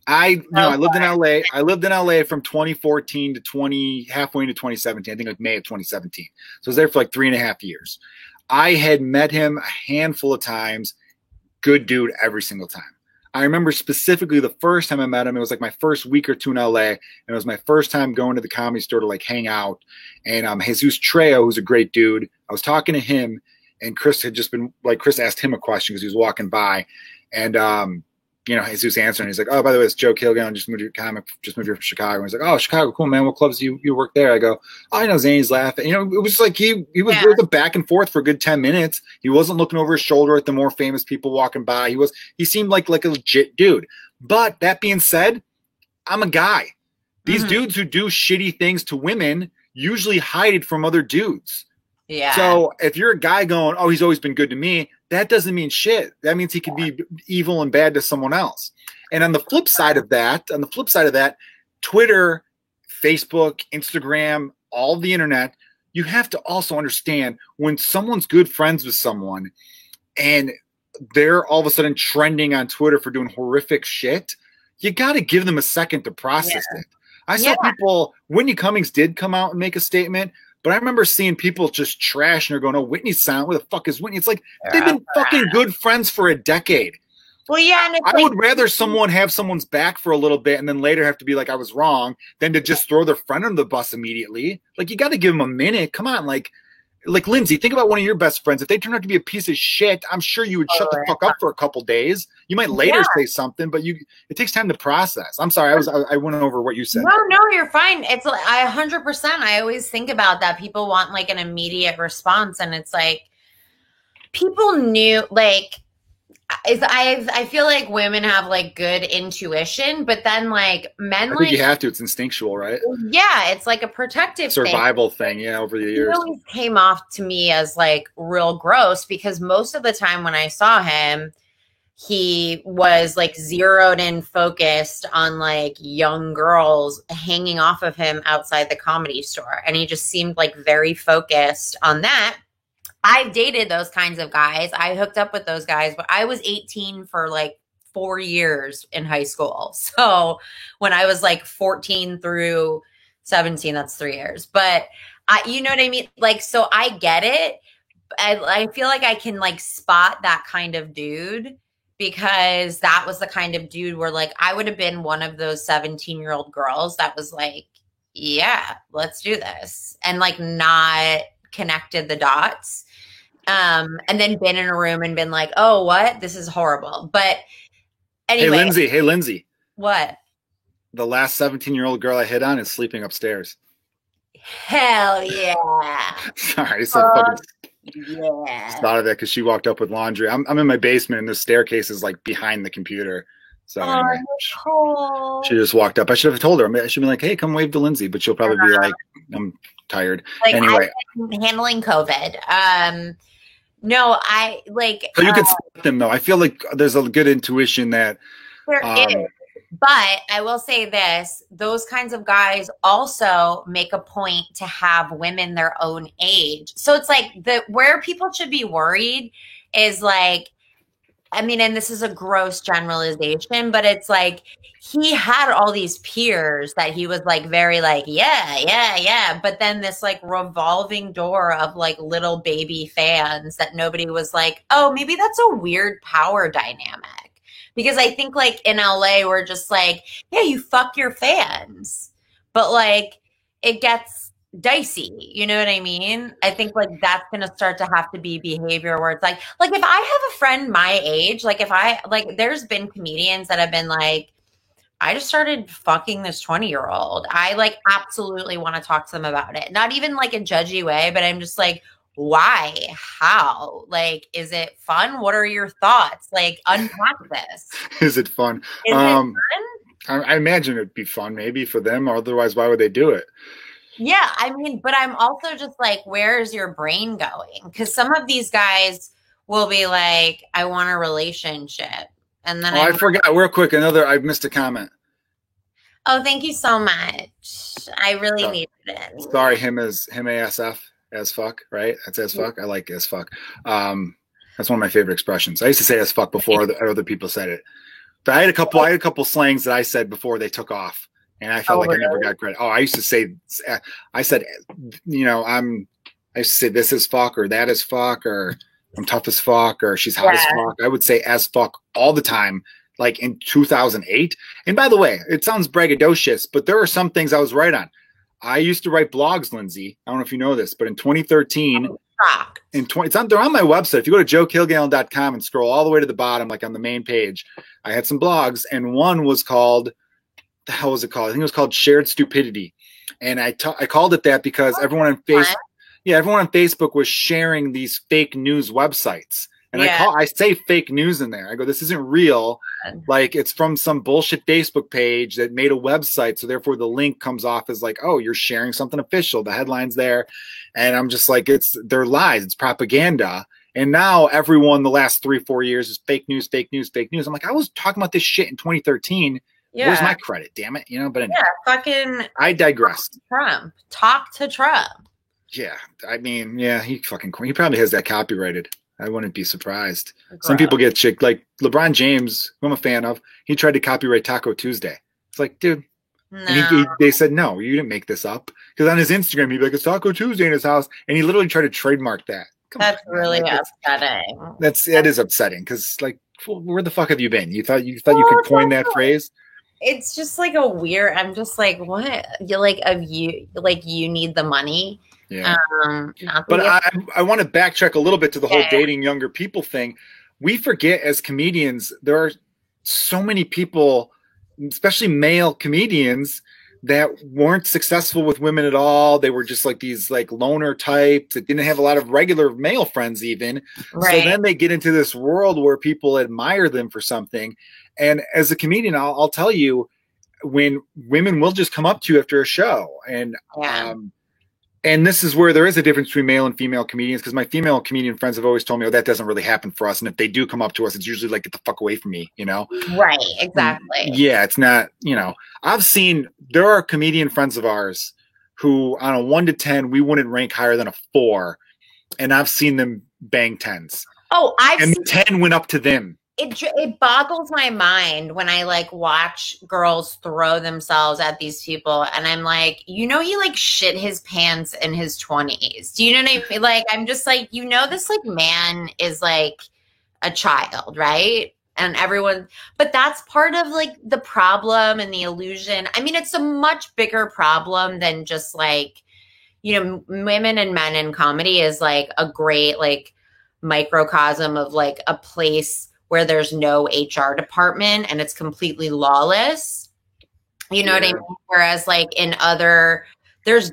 I lived in LA. I lived in LA from 2014 to halfway into 2017. I think like May of 2017. So I was there for like 3.5 years. I had met him a handful of times. Good dude every single time. I remember specifically the first time I met him, it was like my first week or two in LA, and it was my first time going to the Comedy Store to like hang out. And Jesus Trejo, who's a great dude, I was talking to him, and Chris asked him a question because he was walking by, and Jesus answered, and he's like, "Oh, by the way, it's Joe Kilgallen, just moved here from Chicago." And he's like, "Oh, Chicago, cool, man. What clubs do you work there?" I go, "Oh, I know Zany's laughing." It was like he was with back and forth for a good 10 minutes. He wasn't looking over his shoulder at the more famous people walking by. He seemed like a legit dude. But that being said, I'm a guy. These dudes who do shitty things to women usually hide it from other dudes. Yeah. So if you're a guy going, "Oh, he's always been good to me," that doesn't mean shit. That means he could be evil and bad to someone else. And on the flip side of that, Twitter, Facebook, Instagram, all the internet, you have to also understand when someone's good friends with someone and they're all of a sudden trending on Twitter for doing horrific shit, you got to give them a second to process it. I saw people, Whitney Cummings did come out and make a statement, but I remember seeing people just trash and they're going, "Oh, Whitney's silent. Where the fuck is Whitney?" It's like they've been fucking good friends for a decade. Well, yeah. And I would rather someone have someone's back for a little bit and then later have to be like, "I was wrong," than to just throw their friend under the bus immediately. Like, you got to give them a minute. Come on. Like Lindsay, think about one of your best friends. If they turn out to be a piece of shit, I'm sure you would shut the fuck up for a couple days. You might later say something, but it takes time to process. I'm sorry. I went over what you said. No, you're fine. It's like 100%. I always think about that. People want like an immediate response. And it's like, people knew, like, I feel like women have like good intuition, but then like men, I think you have to. It's instinctual, right? Yeah, it's like a protective survival thing. Yeah, over the years, it always came off to me as like real gross because most of the time when I saw him, he was like zeroed in, focused on like young girls hanging off of him outside the Comedy Store, and he just seemed like very focused on that. I've dated those kinds of guys. I hooked up with those guys, but I was 18 for like 4 years in high school. So when I was like 14 through 17, that's 3 years. But you know what I mean? Like, so I get it. I feel like I can like spot that kind of dude because that was the kind of dude where like I would have been one of those 17-year-old girls that was like, yeah, let's do this. And like not connected the dots. And then been in a room and been like, "Oh, what? This is horrible." But anyway. Hey, Lindsay. What? The last 17-year-old girl I hit on is sleeping upstairs. Hell yeah. Sorry. So just thought of that because she walked up with laundry. I'm in my basement and the staircase is like behind the computer. So anyway, she just walked up. I should have told her. I should be like, "Hey, come wave to Lindsay," but she'll probably be like, "I'm tired." Like, anyway, I'm handling COVID. No, I like. So you could spot them though. I feel like there's a good intuition that there is. But I will say this, those kinds of guys also make a point to have women their own age. So it's like where people should be worried is like, I mean, and this is a gross generalization, but it's like he had all these peers that he was like very like, yeah, yeah, yeah. But then this like revolving door of like little baby fans that nobody was like, oh, maybe that's a weird power dynamic. Because I think like in LA, we're just like, yeah, you fuck your fans. But like it gets dicey. You know what I mean? I think like that's going to start to have to be behavior where it's like if I have a friend my age, like if I like, there's been comedians that have been like, I just started fucking this 20-year-old. I like absolutely want to talk to them about it. Not even like a judgy way, but I'm just like, why? How? Like, is it fun? What are your thoughts? Like, unpack this. Is it fun? Is it fun? I imagine it'd be fun maybe for them, or otherwise, why would they do it? Yeah, I mean, but I'm also just like, where is your brain going? Because some of these guys will be like, I want a relationship. And then I forgot real quick. I missed a comment. Oh, thank you so much. I really needed it. Sorry, him ASF as fuck, right? That's as fuck. I like as fuck. That's one of my favorite expressions. I used to say as fuck before other people said it. But I had a couple slangs that I said before they took off, and I felt like really? I never got credit. Oh, I used to say, I said, you know, I used to say this is fuck, or that is fuck, or I'm tough as fuck, or she's hot as fuck. I would say as fuck all the time, like in 2008. And by the way, it sounds braggadocious, but there are some things I was right on. I used to write blogs, Lindsay. I don't know if you know this, but in 2013, they're on my website. If you go to joekilgallen.com and scroll all the way to the bottom, like on the main page, I had some blogs, and one was called, the hell was it called? I think it was called Shared Stupidity. And I called it that because everyone on Facebook was sharing these fake news websites. And I say fake news in there. I go, this isn't real. Like, it's from some bullshit Facebook page that made a website. So therefore the link comes off as like, oh, you're sharing something official. The headline's there. And I'm just like, they're lies. It's propaganda. And now everyone the last 3-4 years is fake news, fake news, fake news. I'm like, I was talking about this shit in 2013. Yeah. Where's my credit? Damn it. You know, but anyway, I digress. Trump. Talk to Trump. Yeah. I mean, yeah, he probably has that copyrighted. I wouldn't be surprised. Some people get shit, like LeBron James, who I'm a fan of. He tried to copyright Taco Tuesday. It's like, dude. No. And they said, no, you didn't make this up. Because on his Instagram, he'd be like, it's Taco Tuesday in his house. And he literally tried to trademark that. That's really upsetting. That is upsetting. Because, like, where the fuck have you been? You thought you could coin that phrase? It's just like a weird, I'm just like, what? You're like, you need the money. Yeah. But I want to backtrack a little bit to the whole dating younger people thing. We forget as comedians, there are so many people, especially male comedians, that weren't successful with women at all. They were just like these like loner types that didn't have a lot of regular male friends even. Right. So then they get into this world where people admire them for something. And as a comedian, I'll tell you, when women will just come up to you after a show and this is where there is a difference between male and female comedians, because my female comedian friends have always told me, oh, that doesn't really happen for us. And if they do come up to us, it's usually like, get the fuck away from me, you know? Right, exactly. Yeah, it's not, you know, there are comedian friends of ours who on a 1 to 10, we wouldn't rank higher than a 4. And I've seen them bang 10s. Oh, and 10 went up to them. It boggles my mind when I like watch girls throw themselves at these people, and I'm like, you know, he like shit his pants in his 20s. Do you know what I mean? Like, I'm just like, you know, this like man is like a child, right? And but that's part of like the problem and the illusion. I mean, it's a much bigger problem than just like, you know, women and men in comedy is like a great like microcosm of like a place where there's no HR department and it's completely lawless. You know what I mean? Whereas like in other, there's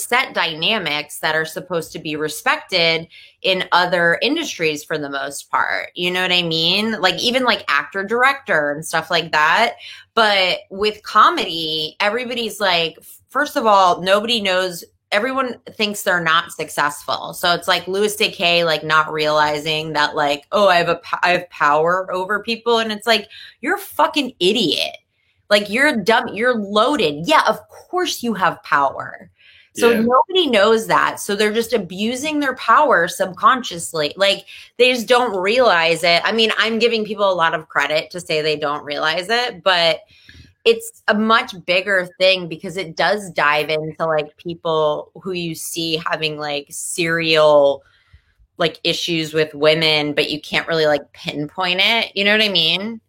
set dynamics that are supposed to be respected in other industries for the most part. You know what I mean? Like even like actor, director and stuff like that. But with comedy, everybody's like, first of all, nobody knows, everyone thinks they're not successful. So it's like Louis C.K. like not realizing that like, oh, I have power over people. And it's like, you're a fucking idiot. Like you're dumb, you're loaded. Yeah, of course you have power. So Yeah. nobody knows that. So they're just abusing their power subconsciously. Like they just don't realize it. I mean, I'm giving people a lot of credit to say they don't realize it, but it's a much bigger thing because it does dive into like people who you see having like serial like issues with women, but you can't really like pinpoint it. You know what I mean?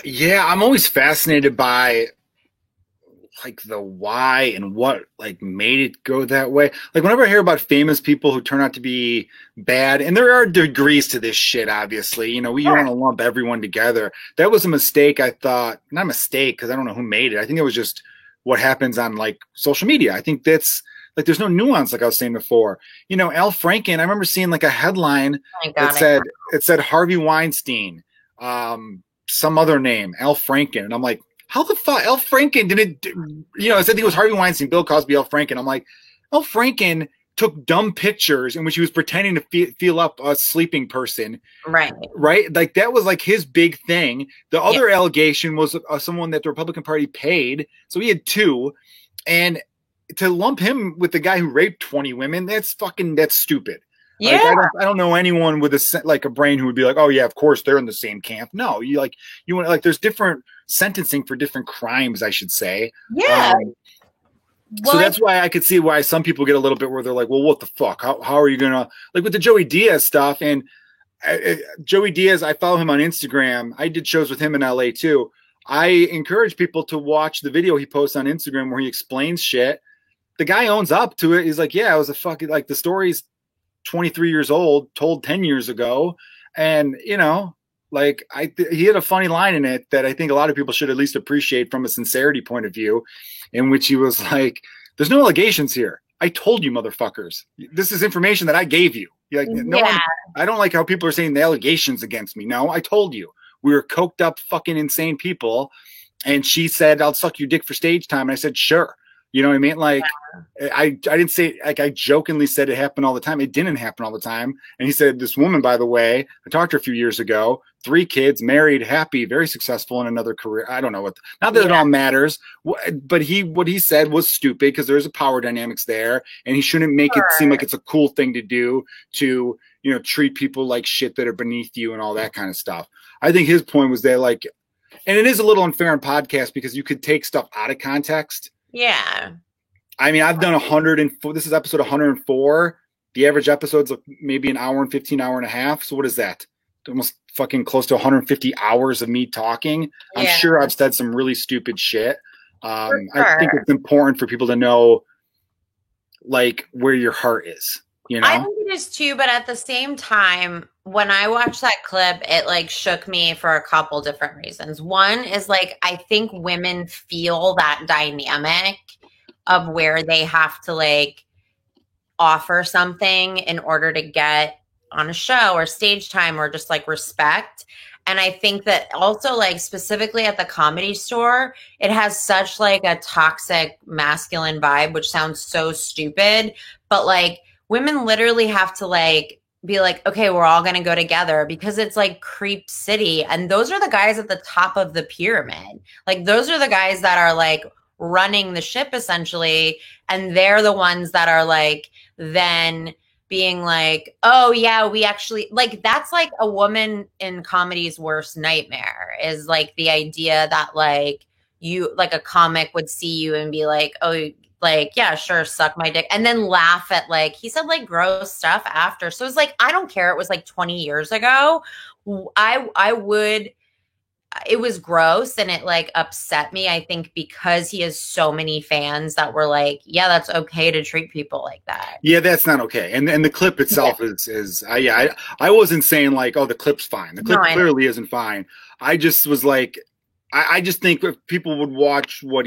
Yeah, I'm always fascinated by like the why and what like made it go that way. Like whenever I hear about famous people who turn out to be bad, and there are degrees to this shit, obviously, you know, we want to lump everyone together. That was a mistake. I thought, not a mistake, because I don't know who made it. I think it was just what happens on like social media. I think that's like there's no nuance, like I was saying before. You know, Al Franken, I remember seeing like a headline that said Harvey Weinstein, some other name, Al Franken, and I'm like, how the fuck Al Franken didn't, you know, I said he was Harvey Weinstein, Bill Cosby, Al Franken. I'm like, Al Franken took dumb pictures in which he was pretending to feel up a sleeping person. Right. Right. Like that was like his big thing. The other allegation was someone that the Republican Party paid. So he had two. And to lump him with the guy who raped 20 women, that's stupid. Yeah. Like, I don't know anyone with a brain who would be like, oh yeah, of course they're in the same camp. No, you want like there's different sentencing for different crimes, I should say. Yeah. So that's why I could see why some people get a little bit where they're like, well, what the fuck? How are you gonna like with the Joey Diaz stuff? And Joey Diaz, I follow him on Instagram. I did shows with him in LA too. I encourage people to watch the video he posts on Instagram where he explains shit. The guy owns up to it. He's like, yeah, it was a fucking like the story's 23 years old, told 10 years ago. And, you know, like he had a funny line in it that I think a lot of people should at least appreciate from a sincerity point of view, in which he was like, there's no allegations here. I told you, motherfuckers. This is information that I gave you. You're like, I don't like how people are saying the allegations against me. No, I told you. We were coked up fucking insane people. And she said, I'll suck your dick for stage time. And I said, sure. You know what I mean? Like, I didn't say, like, I jokingly said it happened all the time. It didn't happen all the time. And he said, this woman, by the way, I talked to her a few years ago, 3 kids, married, happy, very successful in another career. I don't know what, not that it all matters, but what he said was stupid because there's a power dynamics there. And he shouldn't make it seem like it's a cool thing to do to, you know, treat people like shit that are beneath you and all that kind of stuff. I think his point was that, like, and it is a little unfair in podcasts because you could take stuff out of context. Yeah. I mean, I've done 104. This is episode 104. The average episode's maybe an hour and 15, hour and a half. So what is that? Almost fucking close to 150 hours of me talking. I'm sure I've said some really stupid shit. I think it's important for people to know, like, where your heart is. You know? I think it is too, but at the same time, when I watched that clip, it like shook me for a couple different reasons. One is like, I think women feel that dynamic of where they have to like offer something in order to get on a show or stage time or just like respect. And I think that also like specifically at the Comedy Store, it has such like a toxic masculine vibe, which sounds so stupid, but like women literally have to like be like, okay, we're all going to go together because it's like Creep City. And those are the guys at the top of the pyramid. Like those are the guys that are like running the ship essentially. And they're the ones that are like, then being like, oh yeah, we actually like, that's like a woman in comedy's worst nightmare is like the idea that like you, like a comic would see you and be like, oh, like, yeah, sure, suck my dick. And then laugh at like, he said like gross stuff after. So it's like, I don't care. It was like 20 years ago. I would, it was gross and it like upset me, I think, because he has so many fans that were like, yeah, that's okay to treat people like that. Yeah, that's not okay. And the clip itself is I wasn't saying like, oh, the clip's fine. The clip clearly isn't fine. I just was like, I just think if people would watch what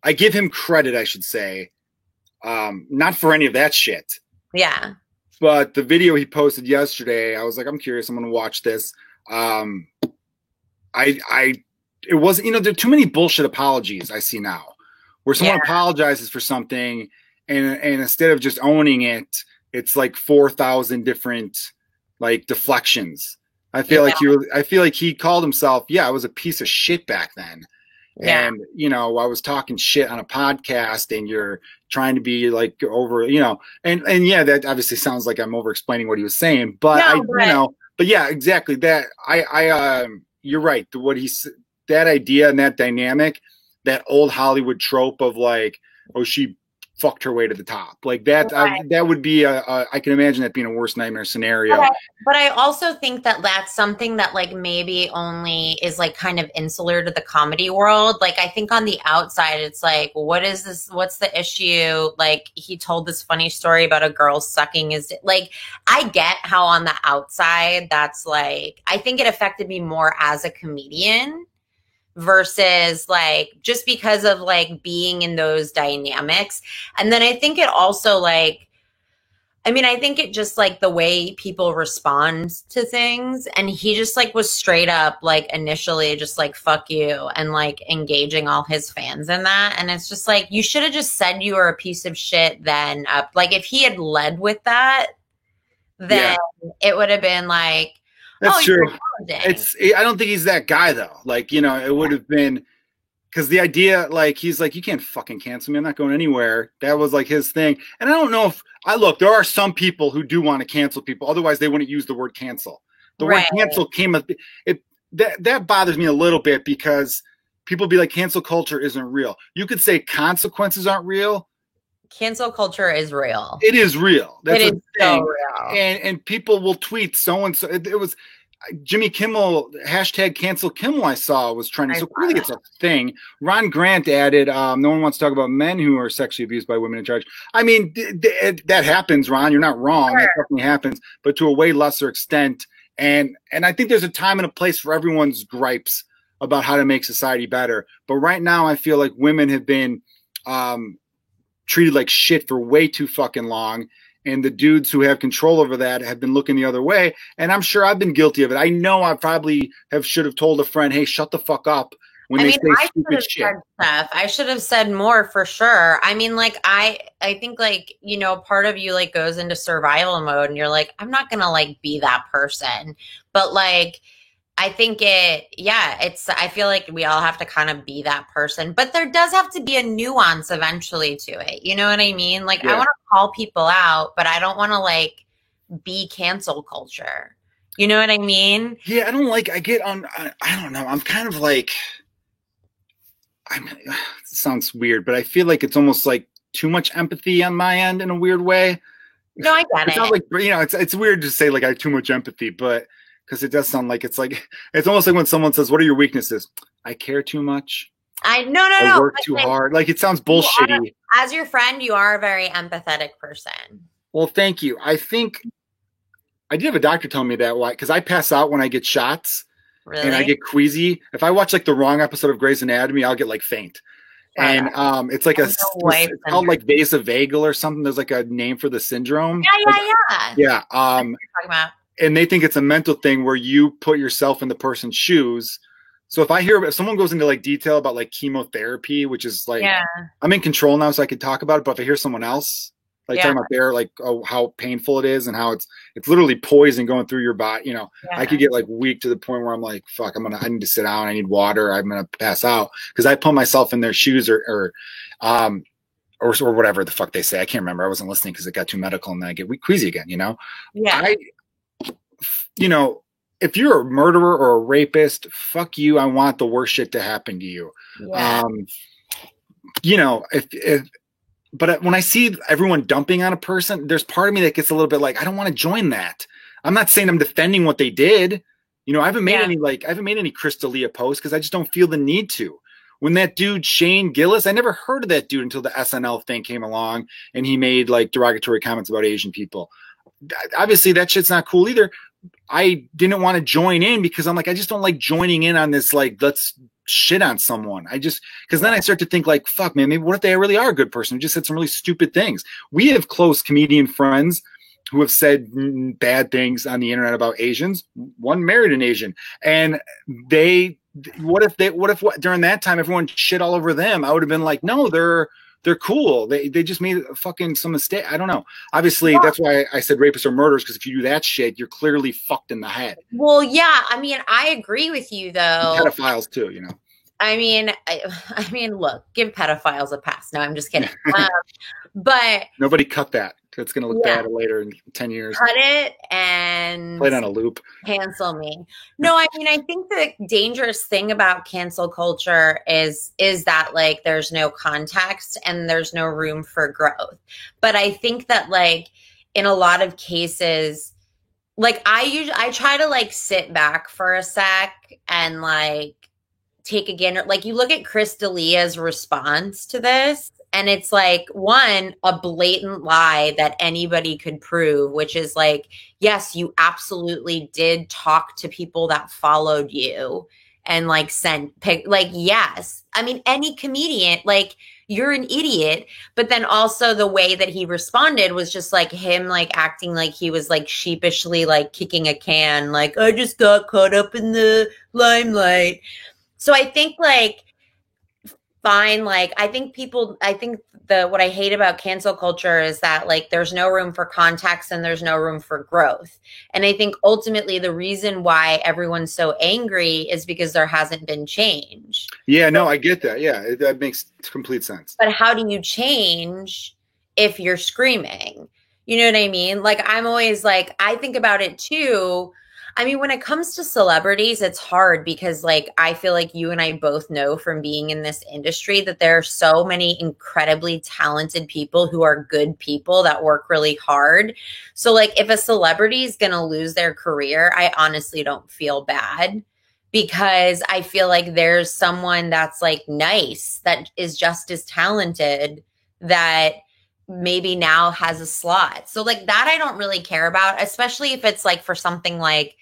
I give him credit, I should say, not for any of that shit. Yeah. But the video he posted yesterday, I was like, I'm curious. I'm going to watch this. It wasn't, you know, there are too many bullshit apologies I see now where someone apologizes for something and instead of just owning it, it's like 4,000 different like deflections. I feel like he called himself, I was a piece of shit back then. Yeah. And, I was talking shit on a podcast and you're trying to be like over, and yeah, that obviously sounds like I'm over explaining what he was saying, but but yeah, exactly that. You're right. That idea and that dynamic, that old Hollywood trope of like, oh, she fucked her way to the top, like that. Right. That would be I can imagine that being a worst nightmare scenario. But I also think that that's something that like maybe only is like kind of insular to the comedy world. Like I think on the outside, it's like, what is this? What's the issue? Like he told this funny story about a girl sucking his like. I get how on the outside that's like. I think it affected me more as a comedian. Versus like just because of like being in those dynamics. And then I think it also like, I think it just like the way people respond to things. And he just like was straight up like initially just like, fuck you. And like engaging all his fans in that. And it's just like, you should have just said you were a piece of shit then. Like if he had led with that, then it would have been like, that's true. I don't think he's that guy though. Like, it would have been because the idea, like, he's like, you can't fucking cancel me. I'm not going anywhere. That was like his thing. And I don't know if there are some people who do want to cancel people. Otherwise they wouldn't use the word cancel. The word cancel that bothers me a little bit because people be like, cancel culture isn't real. You could say consequences aren't real. Cancel culture is real. It is real. That's it is so real. And people will tweet so-and-so. It was Jimmy Kimmel, #cancel Kimmel I saw was trending. So clearly it's a thing. Ron Grant added, no one wants to talk about men who are sexually abused by women in charge. I mean, that happens, Ron. You're not wrong. Sure. That definitely happens, but to a way lesser extent. And I think there's a time and a place for everyone's gripes about how to make society better. But right now I feel like women have been treated like shit for way too fucking long. And the dudes who have control over that have been looking the other way. And I'm sure I've been guilty of it. I know I probably should have told a friend, hey, shut the fuck up when they say stupid shit. I should have said more for sure. I mean, like, I think like, part of you like goes into survival mode and you're like, I'm not going to like be that person. But like, I think I feel like we all have to kind of be that person, but there does have to be a nuance eventually to it. You know what I mean? Like I want to call people out, but I don't want to like be cancel culture. You know what I mean? Yeah. I don't know. I'm kind of like, it sounds weird, but I feel like it's almost like too much empathy on my end in a weird way. No, I get it. Sounds like, it's weird to say like I have too much empathy, but because it does sound like it's almost like when someone says, what are your weaknesses? I care too much. I work too hard. Like it sounds bullshitty. As your friend, you are a very empathetic person. Well, thank you. I think I did have a doctor tell me that because I pass out when I get shots. Really? And I get queasy. If I watch like the wrong episode of Grey's Anatomy, I'll get like faint. And it's like it's called like vasovagal or something. There's like a name for the syndrome. Yeah. What are you talking about? And they think it's a mental thing where you put yourself in the person's shoes. So if someone goes into like detail about like chemotherapy, which is like, I'm in control now, so I can talk about it. But if I hear someone else like talking about their like how painful it is and how it's literally poison going through your body, I could get like weak to the point where I'm like, fuck, I need to sit down. I need water. I'm going to pass out because I put myself in their shoes or whatever the fuck they say. I can't remember. I wasn't listening because it got too medical and then I get queasy again, Yeah. If you're a murderer or a rapist, fuck you. I want the worst shit to happen to you. Yeah. But when I see everyone dumping on a person, there's part of me that gets a little bit like, I don't want to join that. I'm not saying I'm defending what they did. I haven't made any Chris D'Elia posts because I just don't feel the need to. When that dude, Shane Gillis, I never heard of that dude until the SNL thing came along and he made like derogatory comments about Asian people. Obviously that shit's not cool either. I didn't want to join in because I'm like, I just don't like joining in on this. Like, let's shit on someone. Because then I start to think like, fuck man, maybe what if they really are a good person who just said some really stupid things? We have close comedian friends who have said bad things on the internet about Asians. One married an Asian and what if during that time, everyone shit all over them? I would have been like, no, they're they're cool. They just made fucking some mistake. I don't know. Obviously, that's why I said rapists or murderers, because if you do that shit, you're clearly fucked in the head. Well, yeah. I mean, I agree with you, though. And pedophiles too, you know. I mean, look, give pedophiles a pass. No, I'm just kidding. But nobody cut that. It's going to look bad later in 10 years. Cut it and play it on a loop. Cancel me. No, I mean, I think the dangerous thing about cancel culture is that like there's no context and there's no room for growth. But I think that like in a lot of cases, like I try to like sit back for a sec and like take again, like you look at Chris D'Elia's response to this, and it's like, one, a blatant lie that anybody could prove, which is like, yes, you absolutely did talk to people that followed you and like like, yes. I mean, any comedian, like, you're an idiot. But then also the way that he responded was just like him, like acting like he was like sheepishly like kicking a can, like, I just got caught up in the limelight. So I think like, fine. Like, I think what I hate about cancel culture is that like, there's no room for context and there's no room for growth. And I think ultimately the reason why everyone's so angry is because there hasn't been change. Yeah, no, I get that. Yeah, that makes complete sense. But how do you change if you're screaming? You know what I mean? Like, I'm always like, I think about it too. I mean, when it comes to celebrities, it's hard because like, I feel like you and I both know from being in this industry that there are so many incredibly talented people who are good people that work really hard. So like, if a celebrity is going to lose their career, I honestly don't feel bad because I feel like there's someone that's like nice, that is just as talented, that maybe now has a slot. So like that I don't really care about, especially if it's like for something like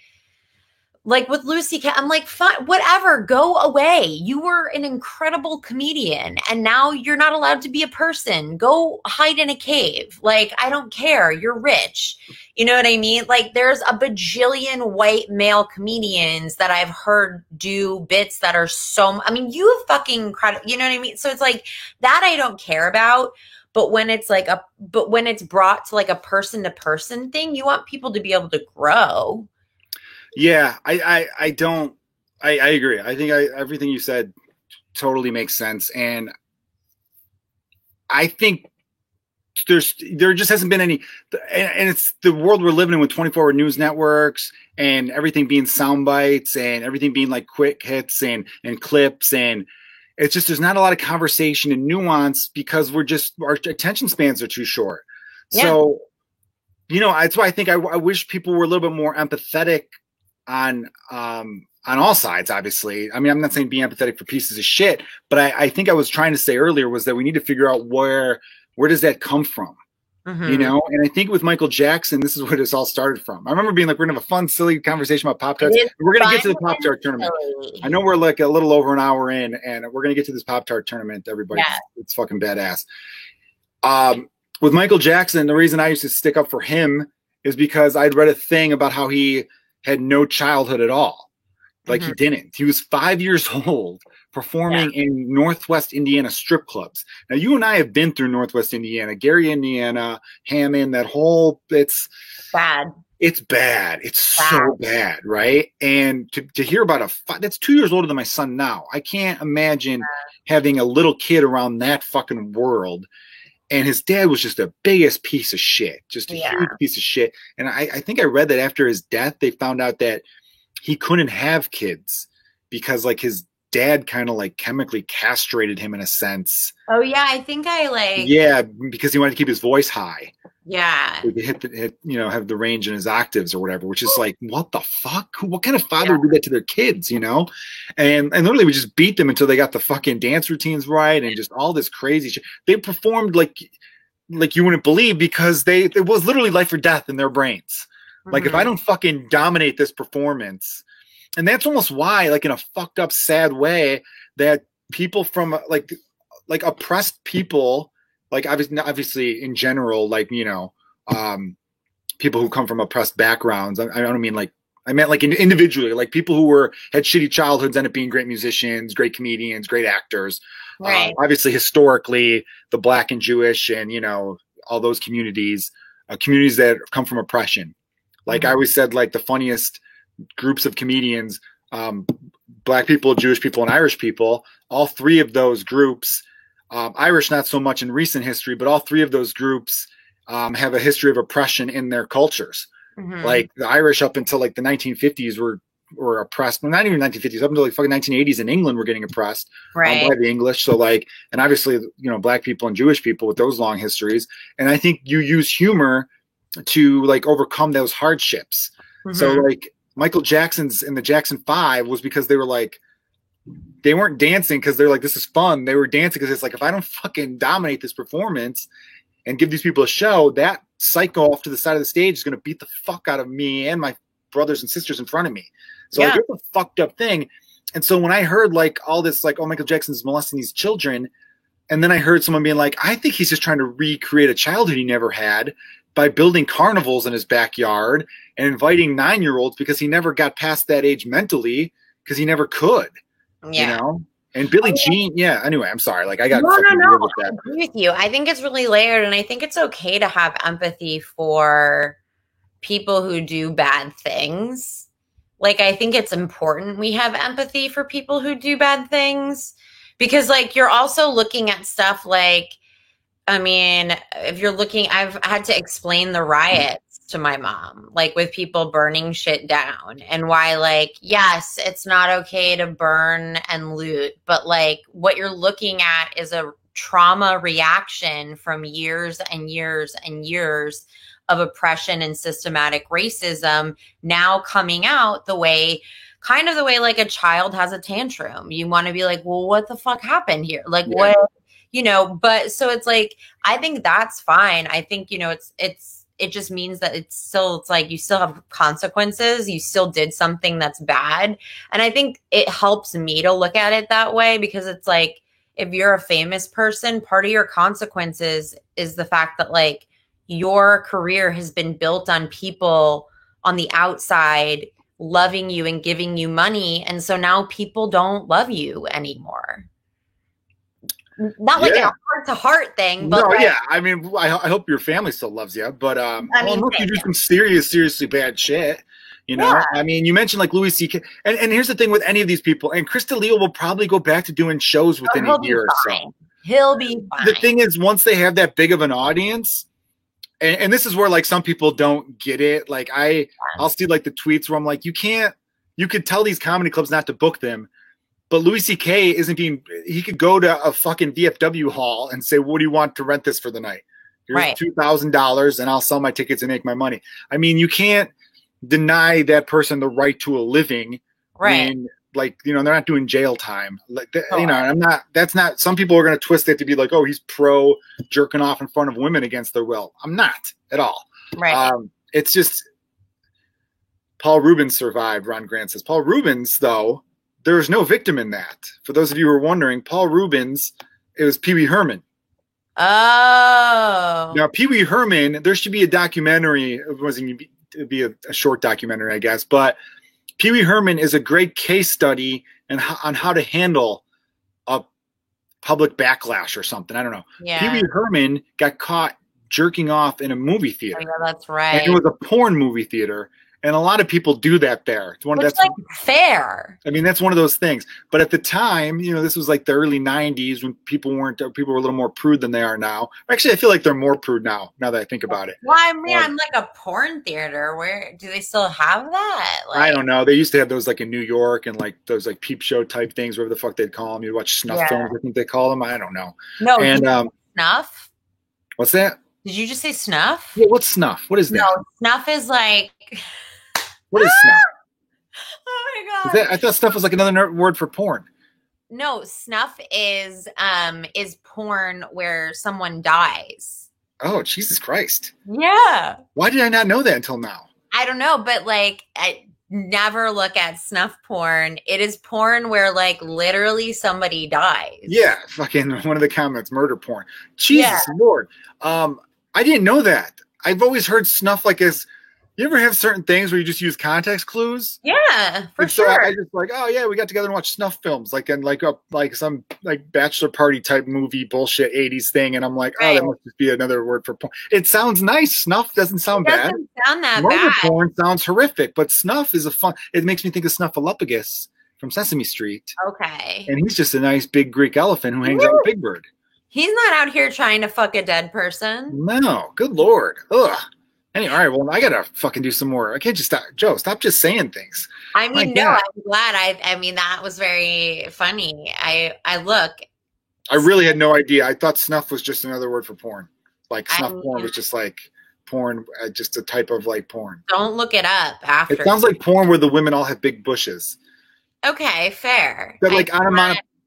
with Lucy, I'm like, fine, whatever, go away. You were an incredible comedian and now you're not allowed to be a person. Go hide in a cave. Like, I don't care. You're rich. You know what I mean? Like, there's a bajillion white male comedians that I've heard do bits that are I mean, you have fucking incredible, you know what I mean? So it's like that I don't care about. But when it's like when it's brought to like a person to person thing, you want people to be able to grow. Yeah, I agree. I think everything you said totally makes sense. And I think there just hasn't been any, and it's the world we're living in with 24-hour news networks and everything being sound bites and everything being like quick hits and clips, and it's just, there's not a lot of conversation and nuance because our attention spans are too short. Yeah. So, you know, that's why I think I wish people were a little bit more empathetic on all sides, obviously. I mean, I'm not saying be empathetic for pieces of shit, but I think I was trying to say earlier was that we need to figure out where does that come from? Mm-hmm. You know, and I think with Michael Jackson, this is where this all started from. I remember being like, we're gonna have a fun, silly conversation about Pop-Tarts. We're gonna get to the Pop-Tart tournament. I know we're like a little over an hour in, and we're gonna get to this Pop-Tart tournament. Everybody, yeah. It's fucking badass. With Michael Jackson, the reason I used to stick up for him is because I'd read a thing about how he had no childhood at all. Like he didn't. He was 5 years old performing in Northwest Indiana strip clubs. Now you and I have been through Northwest Indiana, Gary, Indiana, Hammond, that whole, it's bad. It's bad. It's bad. So bad. Right. And to hear about that's 2 years older than my son now. I can't imagine having a little kid around that fucking world. And his dad was just the biggest piece of shit, just a huge piece of shit. And I think I read that after his death, they found out that he couldn't have kids because like his dad kind of like chemically castrated him in a sense. Oh yeah. I think because he wanted to keep his voice high. Yeah. So he hit, you know, have the range in his octaves or whatever, which is like, what the fuck? What kind of father would do that to their kids, you know? And literally we just beat them until they got the fucking dance routines right and just all this crazy shit. They performed like you wouldn't believe because it was literally life or death in their brains. Like if I don't fucking dominate this performance, and that's almost why, like in a fucked up, sad way, that people from like oppressed people, like obviously in general, like, you know, people who come from oppressed backgrounds. I don't mean like I meant like individually, like people who had shitty childhoods end up being great musicians, great comedians, great actors. Right. Obviously, historically, the Black and Jewish and, all those communities that come from oppression. Like I always said, like the funniest groups of comedians, Black people, Jewish people, and Irish people, all three of those groups, Irish not so much in recent history, but all three of those groups have a history of oppression in their cultures. Like the Irish up until like the 1950s were oppressed. Well, not even 1950s, up until like fucking 1980s in England were getting oppressed by the English. So like, and obviously, Black people and Jewish people with those long histories. And I think you use humor to like overcome those hardships. So like Michael Jackson's in the Jackson 5 was because they were like, they weren't dancing because they're like, this is fun. They were dancing because it's like, if I don't fucking dominate this performance and give these people a show, that psycho off to the side of the stage is going to beat the fuck out of me and my brothers and sisters in front of me. So like, it's a fucked up thing. And so when I heard like all this, like, oh, Michael Jackson's molesting these children. And then I heard someone being like, I think he's just trying to recreate a childhood he never had by building carnivals in his backyard and inviting 9-year-olds because he never got past that age mentally because he never could, And Billie Jean, anyway, I'm sorry. Like I got fucking weird with that. I agree with you. I think it's really layered, and I think it's okay to have empathy for people who do bad things. Like I think it's important we have empathy for people who do bad things because like you're also looking at stuff like, I mean, if you're looking, I've had to explain the riots to my mom, like with people burning shit down and why, like, yes, it's not okay to burn and loot, but like what you're looking at is a trauma reaction from years and years and years of oppression and systematic racism now coming out kind of the way like a child has a tantrum. You want to be like, well, what the fuck happened here? Like what, but so it's like, I think that's fine. I think, it just means that it's like you still have consequences. You still did something that's bad. And I think it helps me to look at it that way because it's like, if you're a famous person, part of your consequences is the fact that like your career has been built on people on the outside loving you and giving you money. And so now people don't love you anymore. Not like a heart-to-heart thing, but I mean, I hope your family still loves you, but unless you do some seriously bad shit, I mean, you mentioned like Louis C.K. And here's the thing with any of these people, and Chris D'Elia will probably go back to doing shows within a year or so. He'll be fine. The thing is, once they have that big of an audience, and this is where like some people don't get it. Like I'll see like the tweets where I'm like, you could tell these comedy clubs not to book them. But Louis C.K. he could go to a fucking VFW hall and say, what do you want to rent this for the night? Here's $2,000 and I'll sell my tickets and make my money. I mean, you can't deny that person the right to a living. Right. When, like, they're not doing jail time. Like, that's not, some people are going to twist it to be like, oh, he's pro jerking off in front of women against their will. I'm not at all. Right. It's just Paul Rubens survived, Ron Grant says. Paul Rubens, though, there was no victim in that. For those of you who are wondering, Paul Rubens, it was Pee Wee Herman. Oh. Now, Pee Wee Herman, there should be a documentary. It wasn't to be a short documentary, I guess. But Pee Wee Herman is a great case study on how to handle a public backlash or something. I don't know. Yeah. Pee Wee Herman got caught jerking off in a movie theater. Oh, yeah, that's right. And it was a porn movie theater. And a lot of people do that there. It's that's like fair. I mean, that's one of those things. But at the time, this was like the early 90s when people were a little more prude than they are now. Actually, I feel like they're more prude now that I think about it. Well, I mean, I'm like a porn theater. Where do they still have that? Like, I don't know. They used to have those like in New York and like those like peep show type things, whatever the fuck they'd call them. You'd watch snuff films, I think they call them. I don't know. No, and snuff? What's that? Did you just say snuff? Yeah, what's snuff? What is that? No, snuff is like... What is snuff? Oh my god! I thought snuff was like another word for porn. No, snuff is porn where someone dies. Oh, Jesus Christ! Yeah. Why did I not know that until now? I don't know, but like, I never look at snuff porn. It is porn where like literally somebody dies. Yeah, fucking one of the comments, murder porn. Jesus Lord, I didn't know that. I've always heard snuff like as You ever have certain things where you just use context clues? Yeah, for And so sure. I just like, oh yeah, we got together and watched snuff films, like and like some like bachelor party type movie bullshit '80s thing, and I'm like, oh, Right. that must just be another word for porn. It sounds nice. Snuff doesn't sound It bad. doesn't sound that Murder bad. porn sounds horrific, but snuff is a fun. It makes me think of Snuffleupagus from Sesame Street, Okay. and he's just a nice big Greek elephant who hangs out with Big Bird. He's not out here trying to fuck a dead person. No, good lord. Ugh. Anyway, all right. Well, I gotta fucking do some more. I can't just stop. Joe, stop just saying things. I My mean, no, God. I'm glad. I mean, that was very funny. I look. I really had no idea. I thought snuff was just another word for porn. Like I snuff porn mean, was just like porn, just a type of like porn. don't look it up after. It sounds like porn where the women all have big bushes. Okay, fair. But like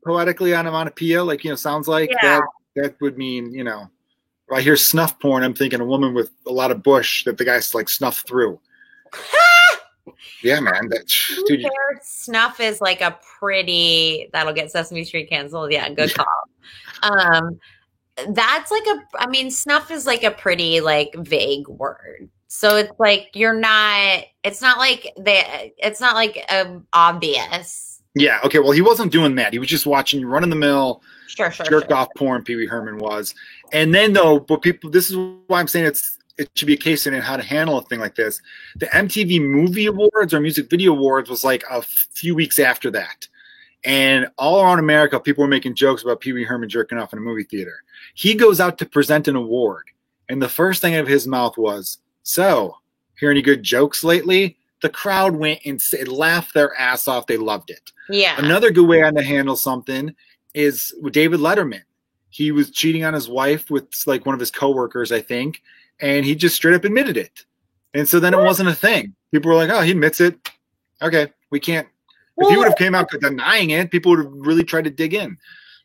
poetically onomatopoeia, like sounds like Yeah. that would mean If I hear snuff porn, I'm thinking a woman with a lot of bush that the guy's like snuff through. Yeah, man. Dude, Snuff is like a pretty. That'll get Sesame Street canceled. Yeah, good call. That's like I mean, snuff is like a pretty like vague word. So it's like it's not like obvious. yeah. Okay. Well, he wasn't doing that. He was just watching run of the mill jerk off porn. Pee Wee Herman was, and then though, but people. This is why I'm saying it should be a case in how to handle a thing like this. The MTV Movie Awards or Music Video Awards was like a few weeks after that. And all around America, people were making jokes about Pee Wee Herman jerking off in a movie theater. He goes out to present an award. And the first thing out of his mouth was, so, hear any good jokes lately? The crowd went and laughed their ass off. They loved it. Yeah. Another good way to handle something is with David Letterman. He was cheating on his wife with like one of his coworkers, I think. And he just straight up admitted it. And so then it wasn't a thing. People were like, oh, he admits it. Okay, we can't. If he would have came out denying it, people would have really tried to dig in.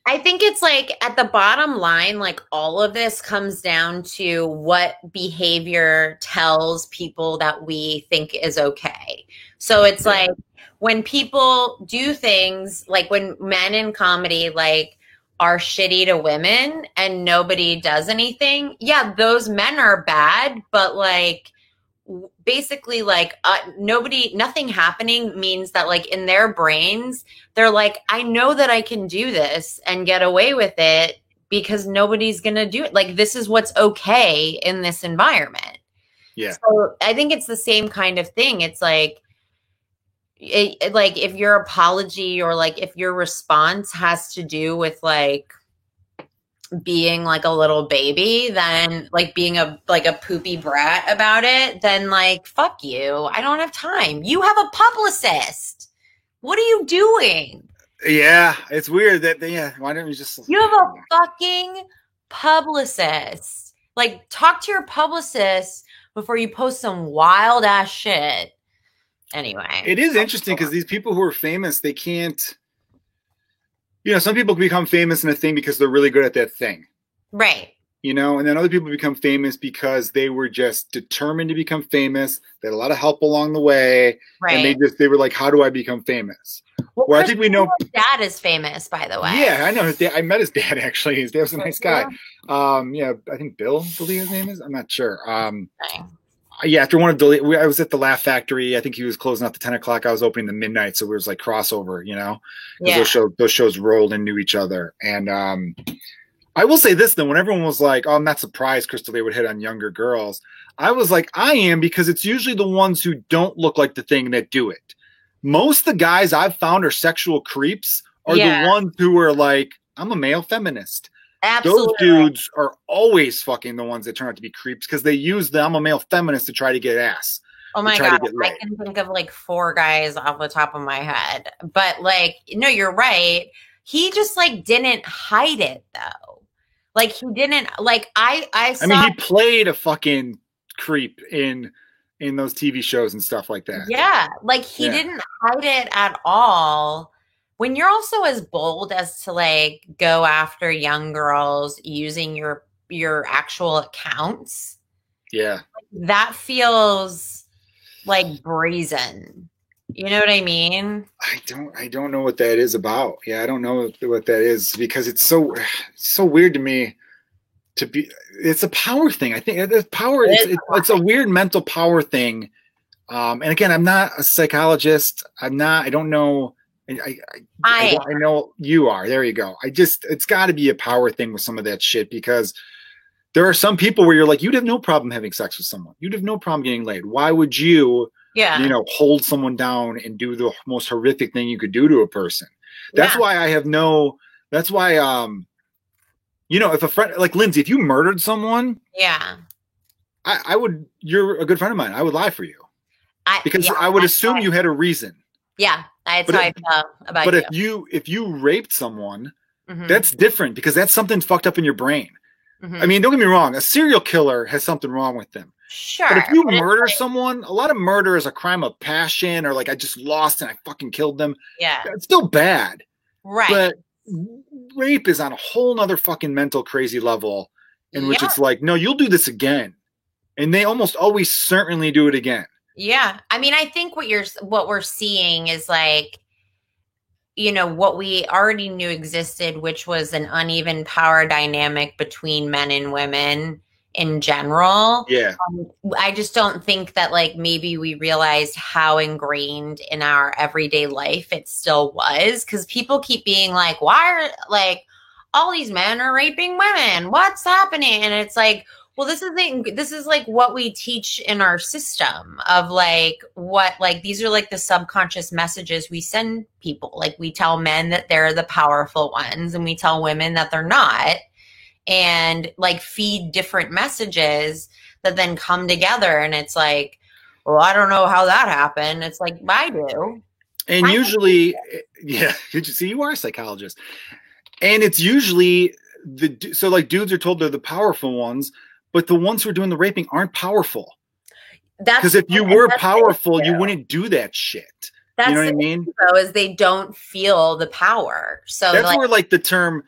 I think it's like at the bottom line, like all of this comes down to what behavior tells people that we think is okay. So it's like when people do things like when men in comedy like are shitty to women and nobody does anything. Yeah, those men are bad, but like basically like nothing happening means that like in their brains they're like, I know that I can do this and get away with it because nobody's gonna do it. Like this is what's okay in this environment. Yeah. So I think it's the same kind of thing. It's like like if your apology or like if your response has to do with like being like a little baby, then like being a poopy brat about it, then like fuck you. I don't have time. You have a publicist. What are you doing? Yeah, it's weird that why don't you just You have a fucking publicist. Like talk to your publicist before you post some wild ass shit. Anyway. It is interesting because these people who are famous, they can't some people become famous in a thing because they're really good at that thing. Right. And then other people become famous because they were just determined to become famous. They had a lot of help along the way. Right. And they were like, how do I become famous? Well, I think we know his dad is famous, by the way. Yeah, I know his dad. I met his dad actually. His dad was a nice guy. I think Bill, I believe his name is. I'm not sure. Yeah, after one of I was at the Laugh Factory. I think he was closing out the 10 o'clock. I was opening the midnight, so it was like crossover, those shows rolled into each other. And I will say this, though, when everyone was like, oh, I'm not surprised Crystal Day would hit on younger girls, I was like, I am, because it's usually the ones who don't look like the thing that do it. Most of the guys I've found are sexual creeps are the ones who are like, I'm a male feminist. Absolutely. Those dudes are always fucking the ones that turn out to be creeps because they use the I'm a male feminist to try to get ass. Oh my God. I can think of like 4 guys off the top of my head. But like, no, you're right. He just like didn't hide it though. Like he didn't like I mean, he played a fucking creep in those TV shows and stuff like that. Yeah. Like he didn't hide it at all. When you're also as bold as to like go after young girls using your actual accounts. Yeah. That feels like brazen. You know what I mean? I don't know what that is about. Yeah, I don't know what that is because it's so weird to me to be. It's a power thing. I think it's power. It's a weird mental power thing. And again, I'm not a psychologist. I'm not. I don't know. I know you are. There you go. It's got to be a power thing with some of that shit, because there are some people where you're like, you'd have no problem having sex with someone. You'd have no problem getting laid. Why would you, hold someone down and do the most horrific thing you could do to a person? That's why that's why, if a friend like Lindsay, if you murdered someone, you're a good friend of mine. I would lie for you because I would assume you had a reason. Yeah. That's how I felt about you. But if you raped someone, that's different, because that's something fucked up in your brain. I mean, don't get me wrong. A serial killer has something wrong with them. Sure. But if you murder someone, a lot of murder is a crime of passion, or like, I just lost and I fucking killed them. Yeah. It's still bad. Right. But rape is on a whole nother fucking mental crazy level in which it's like, no, you'll do this again. And they almost always certainly do it again. Yeah. I mean, I think what we're seeing is like, what we already knew existed, which was an uneven power dynamic between men and women in general. Yeah. I just don't think that like maybe we realized how ingrained in our everyday life it still was, because people keep being like, why are like all these men are raping women? What's happening? And it's like, well, this is like what we teach in our system of like what, like, these are like the subconscious messages we send people. Like, we tell men that they're the powerful ones and we tell women that they're not, and like feed different messages that then come together. And it's like, well, I don't know how that happened. It's like, I do. And usually, you are a psychologist. And it's usually so like dudes are told they're the powerful ones, but the ones who are doing the raping aren't powerful. Because if you were powerful, you wouldn't do that shit. That's, you know what I mean? Though, is they don't feel the power. So that's where like the term,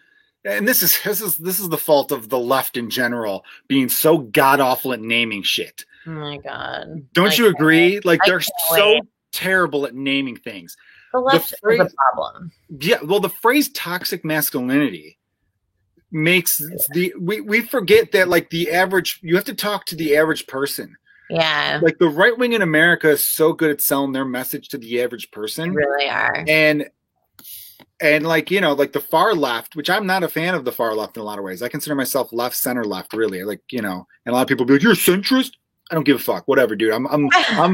and this is the fault of the left in general, being so god awful at naming shit. Oh my God! Don't you agree? Like, they're so terrible at naming things. The left is a problem. Yeah. Well, the phrase toxic masculinity makes we forget that like the average, you have to talk to the average person. Yeah. Like, the right wing in America is so good at selling their message to the average person. They really are. And like, like the far left, which I'm not a fan of the far left in a lot of ways. I consider myself left, center left, really. Like, and a lot of people be like, you're a centrist? I don't give a fuck. Whatever, dude. I'm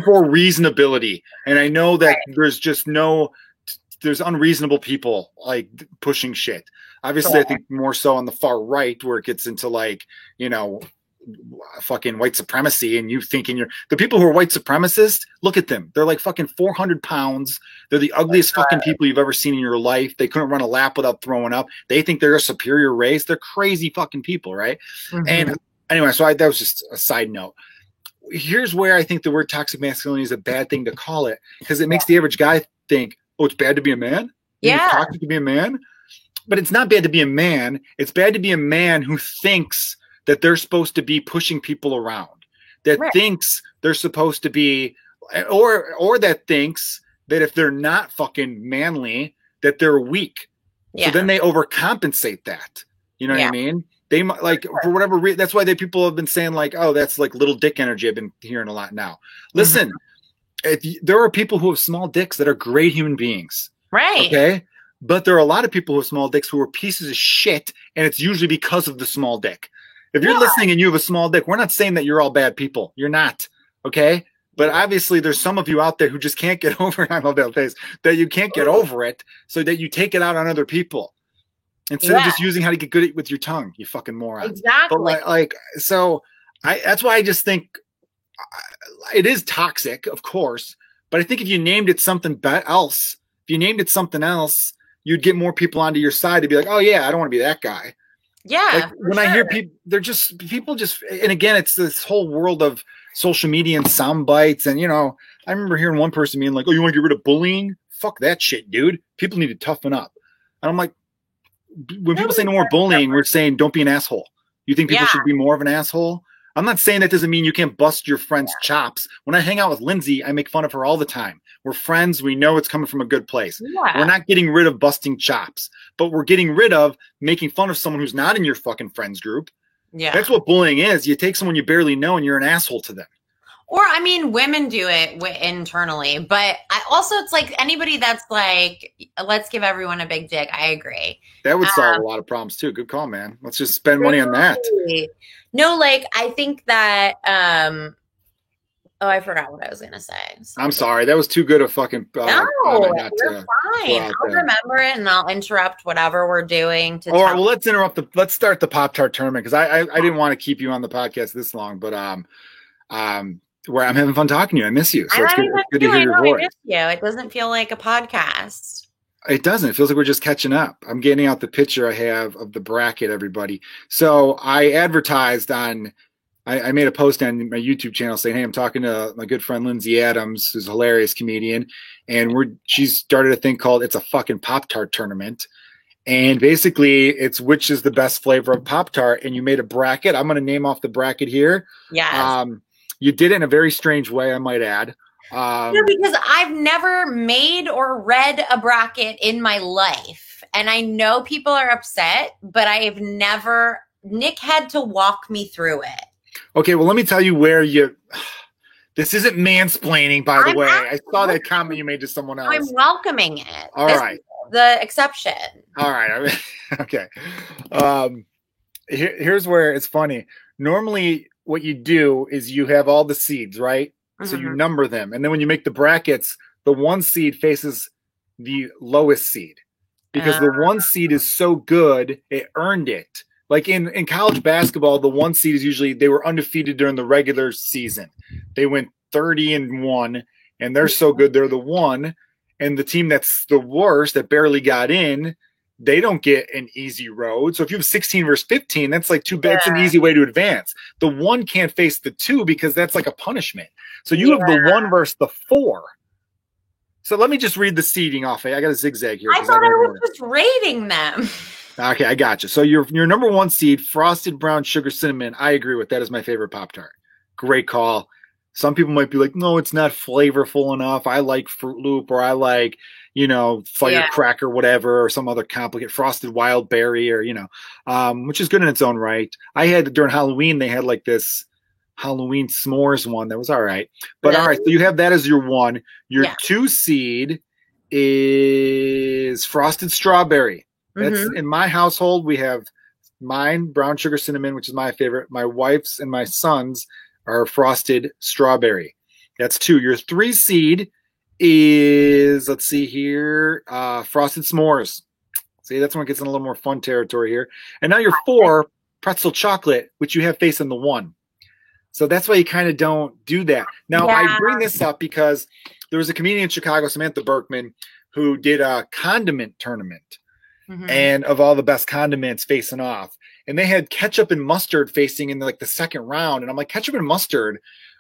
for reasonability. And I know that there's unreasonable people like pushing shit. Obviously, I think more so on the far right, where it gets into like, fucking white supremacy, and you thinking the people who are white supremacists, look at them. They're like fucking 400 pounds. They're the ugliest fucking people you've ever seen in your life. They couldn't run a lap without throwing up. They think they're a superior race. They're crazy fucking people, right? Mm-hmm. And anyway, so that was just a side note. Here's where I think the word toxic masculinity is a bad thing to call it, because it makes the average guy think, oh, it's bad to be a man? Yeah. It's toxic to be a man? But it's not bad to be a man. It's bad to be a man who thinks that they're supposed to be pushing people around, that thinks they're supposed to be, or that thinks that if they're not fucking manly, that they're weak. Yeah. So then they overcompensate that. You know what I mean? They might, like, for whatever reason, that's why people have been saying like, oh, that's like little dick energy. I've been hearing a lot now. Listen, there are people who have small dicks that are great human beings. Right. Okay. But there are a lot of people who have small dicks who are pieces of shit, and it's usually because of the small dick. If you're listening and you have a small dick, we're not saying that you're all bad people. You're not. Okay. But obviously there's some of you out there who just can't get over it. I love that face, that you can't get over it, so that you take it out on other people instead of just using how to get good with your tongue, you fucking moron. Exactly. But so that's why I just think it is toxic, of course. But I think if you named it something else, you'd get more people onto your side to be like, oh yeah, I don't want to be that guy. Yeah. Like, when I hear people, and again, it's this whole world of social media and sound bites. And, I remember hearing one person being like, oh, you want to get rid of bullying? Fuck that shit, dude. People need to toughen up. And I'm like, when people say no more bullying, we're saying don't be an asshole. You think people should be more of an asshole? I'm not saying that doesn't mean you can't bust your friend's chops. When I hang out with Lindsay, I make fun of her all the time. We're friends. We know it's coming from a good place. Yeah. We're not getting rid of busting chops, but we're getting rid of making fun of someone who's not in your fucking friends group. Yeah. That's what bullying is. You take someone you barely know and you're an asshole to them. Or, I mean, women do it internally, but it's like anybody that's like, let's give everyone a big dick. I agree. That would solve a lot of problems too. Good call, man. Let's just spend money on that. No, like, I think that, oh, I forgot what I was going to say. I'm sorry. That was too good a fucking. No, you're fine. I'll remember it and I'll interrupt whatever we're doing. All right. Well, let's start the Pop-Tart tournament because I didn't want to keep you on the podcast this long, but where I'm having fun talking to you. I miss you. So it's good to hear your voice. I miss you. It doesn't feel like a podcast. It doesn't. It feels like we're just catching up. I'm getting out the picture I have of the bracket, everybody. So I advertised on. I made a post on my YouTube channel saying, "Hey, I'm talking to my good friend Lindsay Adams, who's a hilarious comedian, and she's started a thing called It's a Fucking Pop-Tart Tournament." And basically, it's which is the best flavor of Pop-Tart. And you made a bracket. I'm going to name off the bracket here. Yeah. You did it in a very strange way, I might add. Because I've never made or read a bracket in my life. And I know people are upset, but Nick had to walk me through it. Okay, well, let me tell you where this isn't mansplaining, by the way. I saw that comment you made to someone else. I'm welcoming it. All right. The exception. All right. Okay. Here's where it's funny. Normally, what you do is you have all the seeds, right? Mm-hmm. So you number them. And then when you make the brackets, the 1 seed faces the lowest seed. Because the 1 seed is so good, it earned it. Like in college basketball, the 1 seed is usually they were undefeated during the regular season. They went 30-1, and they're so good, they're the 1. And the team that's the worst, that barely got in, they don't get an easy road. So if you have 16 versus 15, that's like too bad. It's an easy way to advance. The 1 can't face the 2 because that's like a punishment. So you have the 1 versus the 4. So let me just read the seeding off. I got a zigzag here. I thought I was just rating them. Okay, I got you. So your number 1 seed, Frosted Brown Sugar Cinnamon. I agree with that. Is my favorite Pop-Tart. Great call. Some people might be like, no, it's not flavorful enough. I like Fruit Loop, or I like, Firecracker, whatever, or some other complicated Frosted Wild Berry, or, which is good in its own right. I had during Halloween, they had like this Halloween s'mores one that was all right. But all right, so you have that as your 1. Your 2 seed is Frosted Strawberry. That's in my household. We have mine, Brown Sugar Cinnamon, which is my favorite. My wife's and my son's are Frosted Strawberry. That's 2. Your 3 seed is, let's see here, Frosted S'mores. See, that's when it gets in a little more fun territory here. And now your 4, Pretzel Chocolate, which you have facing the 1. So that's why you kind of don't do that. Now, I bring this up because there was a comedian in Chicago, Samantha Berkman, who did a condiment tournament. And of all the best condiments facing off. And they had ketchup and mustard facing in like the second round. And I'm like, ketchup and mustard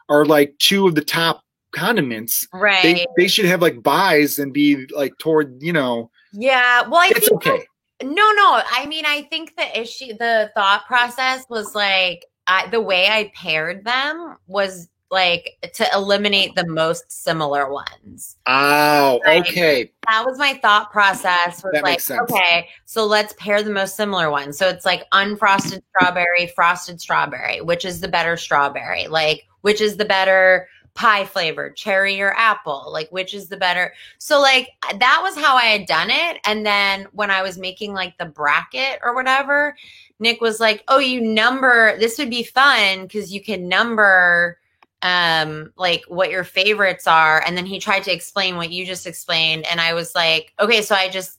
are like 2 of the top condiments. Right. They should have like buys and be like toward, Yeah. Well, I think okay. No. I mean, I think the thought process was like, the way I paired them was like to eliminate the most similar ones. Oh, okay. That was my thought process. Was that like, makes sense. Okay, so let's pair the most similar ones. So it's like unfrosted strawberry, frosted strawberry. Which is the better strawberry? Like, which is the better pie flavor, cherry or apple? Like, which is the better? So like that was how I had done it. And then when I was making like the bracket or whatever, Nick was like, "Oh, you number. This would be fun because you can number." Like what your favorites are. And then he tried to explain what you just explained. And I was like, okay, so I just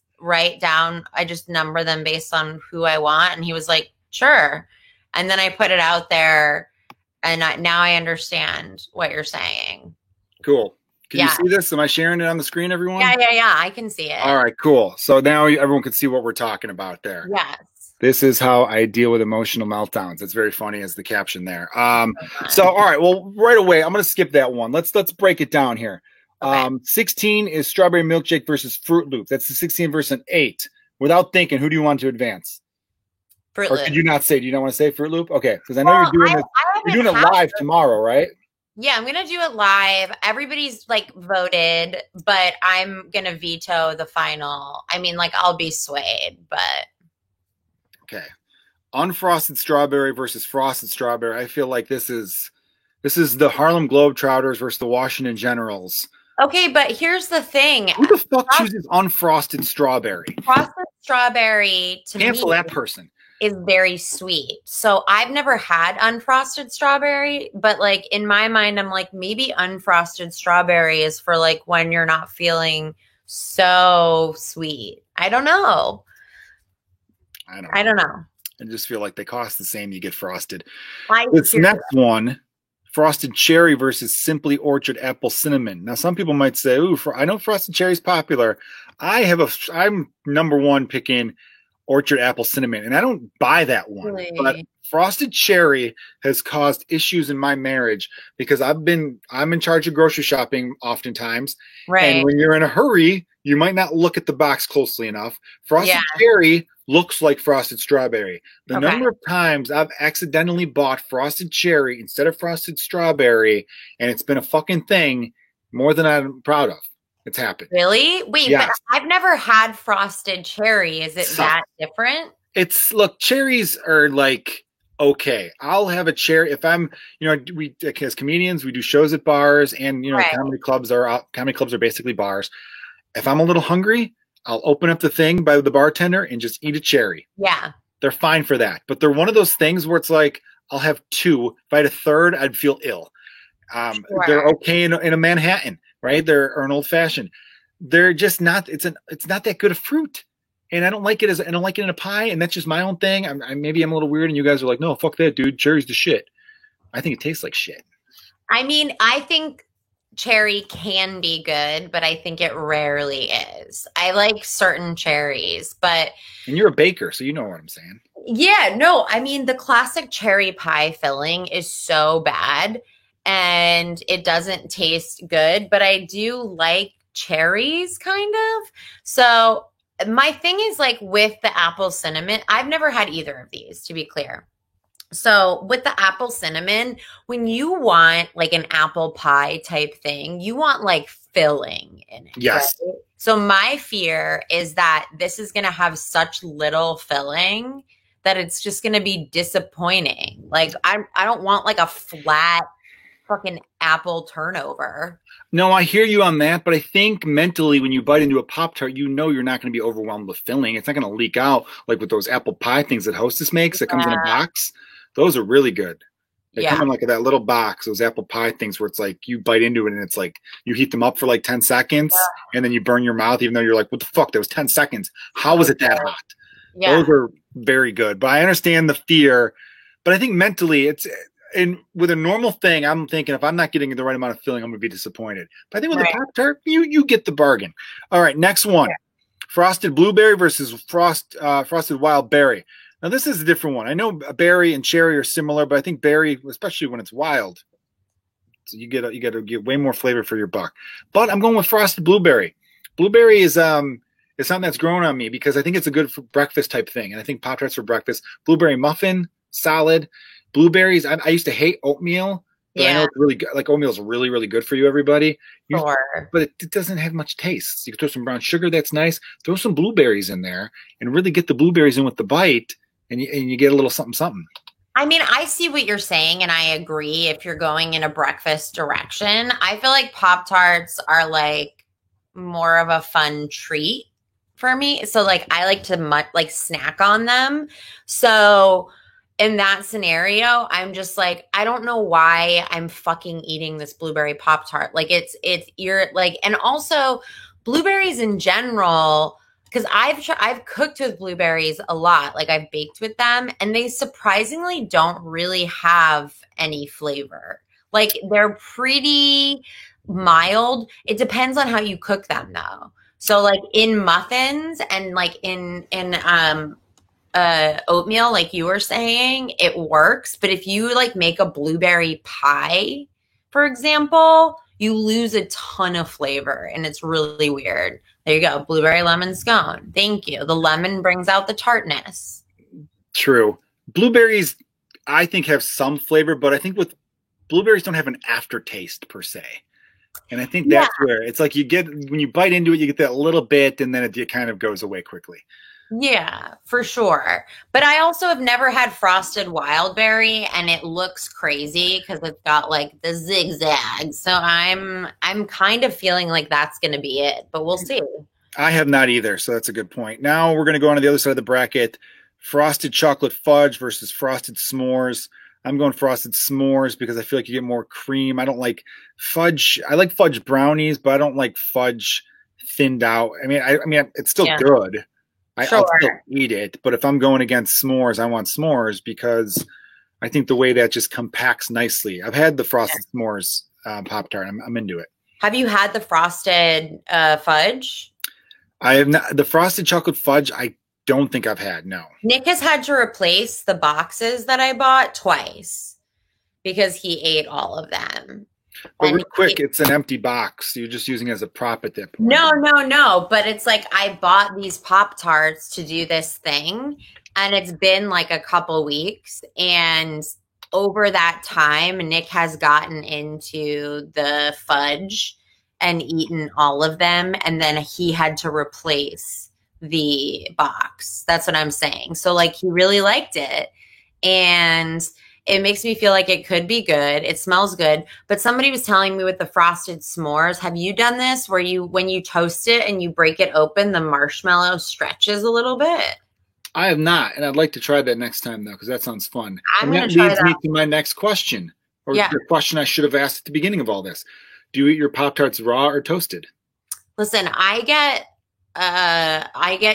number them based on who I want. And he was like, sure. And then I put it out there and now I understand what you're saying. Cool. Can you see this? Am I sharing it on the screen, everyone? Yeah. I can see it. All right, cool. So now everyone can see what we're talking about there. Yes. This is how I deal with emotional meltdowns. It's very funny as the caption there. So, all right. Well, right away, I'm going to skip that one. Let's break it down here. Okay. 16 is Strawberry Milkshake versus Fruit Loop. That's the 16 versus an 8. Without thinking, who do you want to advance? Fruit Loop. Or could you not say? Do you not want to say Fruit Loop? Okay, because I know you're doing it live tomorrow, right? Yeah, I'm going to do it live. Everybody's like voted, but I'm going to veto the final. I mean, like I'll be swayed, but. Okay. unfrosted strawberry versus frosted strawberry. I feel like this is the Harlem Globetrotters versus the Washington Generals. Okay, but here's the thing. Who the fuck chooses unfrosted strawberry? Frosted strawberry to Cancel me that person. is very sweet. So I've never had unfrosted strawberry, but like in my mind, I'm like, maybe unfrosted strawberry is for like when you're not feeling so sweet. I don't know. I don't know. I just feel like they cost the same. You get frosted. This next one, frosted cherry versus Simply Orchard apple cinnamon. Now, some people might say, "Ooh, I know frosted cherry is popular." I'm number one picking Orchard apple cinnamon, and I don't buy that one. Really? But frosted cherry has caused issues in my marriage because I'm in charge of grocery shopping oftentimes, right? And when you're in a hurry, you might not look at the box closely enough. Frosted cherry looks like frosted strawberry. The number of times I've accidentally bought frosted cherry instead of frosted strawberry, and it's been a fucking thing more than I'm proud of. It's happened. Really? Wait, yes. But I've never had frosted cherry. Is it that different? Look, cherries are like, okay, I'll have a cherry if I'm, we as comedians, we do shows at bars, and comedy clubs are basically bars. If I'm a little hungry, I'll open up the thing by the bartender and just eat a cherry. Yeah. They're fine for that. But they're one of those things where it's like, I'll have two. If I had a third, I'd feel ill. Sure. They're okay in a Manhattan, right? Or an old fashioned. They're just not, it's not that good of fruit. And I don't like it in a pie. And that's just my own thing. Maybe I'm a little weird and you guys are like, no, fuck that, dude. Cherry's the shit. I think it tastes like shit. I mean, I think cherry can be good, but I think it rarely is. I like certain cherries, but... And you're a baker, so you know what I'm saying. Yeah, no, I mean, the classic cherry pie filling is so bad and it doesn't taste good, but I do like cherries, kind of. So my thing is like with the apple cinnamon, I've never had either of these, to be clear. So with the apple cinnamon, when you want like an apple pie type thing, you want like filling in it. Yes. Right? So my fear is that this is going to have such little filling that it's just going to be disappointing. Like I don't want like a flat fucking apple turnover. No, I hear you on that, but I think mentally when you bite into a Pop-Tart, you're not going to be overwhelmed with filling. It's not going to leak out like with those apple pie things that Hostess makes that comes in a box. Those are really good. They come in like that little box, those apple pie things where it's like you bite into it and it's like you heat them up for like 10 seconds and then you burn your mouth even though you're like, what the fuck? That was 10 seconds. How was it that hot? Yeah. Those are very good. But I understand the fear. But I think mentally with a normal thing, I'm thinking if I'm not getting the right amount of filling, I'm going to be disappointed. But I think with a Pop-Tart, you get the bargain. All right, next one. Yeah. Frosted blueberry versus frosted wild berry. Now, this is a different one. I know berry and cherry are similar, but I think berry, especially when it's wild, so you get to get way more flavor for your buck. But I'm going with frosted blueberry. Blueberry is something that's grown on me because I think it's a good for breakfast type thing, and I think Pop-Tarts for breakfast. Blueberry muffin, solid. Blueberries. I used to hate oatmeal. But I know it's really good. Like oatmeal is really, really good for you, everybody. Sure. But it doesn't have much taste. You can throw some brown sugar. That's nice. Throw some blueberries in there and really get the blueberries in with the bite. And you get a little something, something. I mean, I see what you're saying, and I agree if you're going in a breakfast direction. I feel like Pop-Tarts are like more of a fun treat for me. So like I like to snack on them. So in that scenario, I'm just like, I don't know why I'm fucking eating this blueberry Pop-Tart. Like and also blueberries in general, because I've cooked with blueberries a lot. Like I've baked with them and they surprisingly don't really have any flavor. Like they're pretty mild. It depends on how you cook them though. So like in muffins and like in oatmeal, like you were saying, it works. But if you like make a blueberry pie, for example, you lose a ton of flavor and it's really weird. There you go. Blueberry lemon scone. Thank you. The lemon brings out the tartness. True. Blueberries, I think, have some flavor, but I think with blueberries don't have an aftertaste per se. And I think that's where it's like when you bite into it, you get that little bit and then it kind of goes away quickly. Yeah, for sure. But I also have never had frosted wildberry and it looks crazy because it's got like the zigzags. So I'm kind of feeling like that's going to be it, but we'll see. I have not either, so that's a good point. Now we're going to go on to the other side of the bracket. Frosted chocolate fudge versus frosted s'mores. I'm going frosted s'mores because I feel like you get more cream. I don't like fudge. I like fudge brownies, but I don't like fudge thinned out. I mean, it's still good. I'll still eat it, but if I'm going against s'mores, I want s'mores because I think the way that just compacts nicely. I've had the frosted s'mores Pop-Tart. I'm into it. Have you had the frosted fudge? I have not. The frosted chocolate fudge, I don't think I've had. No. Nick has had to replace the boxes that I bought twice because he ate all of them. But real quick, it's an empty box. You're just using it as a prop at that point. No. But it's like I bought these Pop-Tarts to do this thing, and it's been like a couple weeks. And over that time, Nick has gotten into the fudge and eaten all of them. And then he had to replace the box. That's what I'm saying. So like he really liked it. And it makes me feel like it could be good. It smells good. But somebody was telling me with the frosted s'mores, have you done this where when you toast it and you break it open, the marshmallow stretches a little bit? I have not. And I'd like to try that next time, though, because that sounds fun. I'm going to try that. That leads me to my next question, or the question I should have asked at the beginning of all this. Do you eat your Pop-Tarts raw or toasted? Listen, I get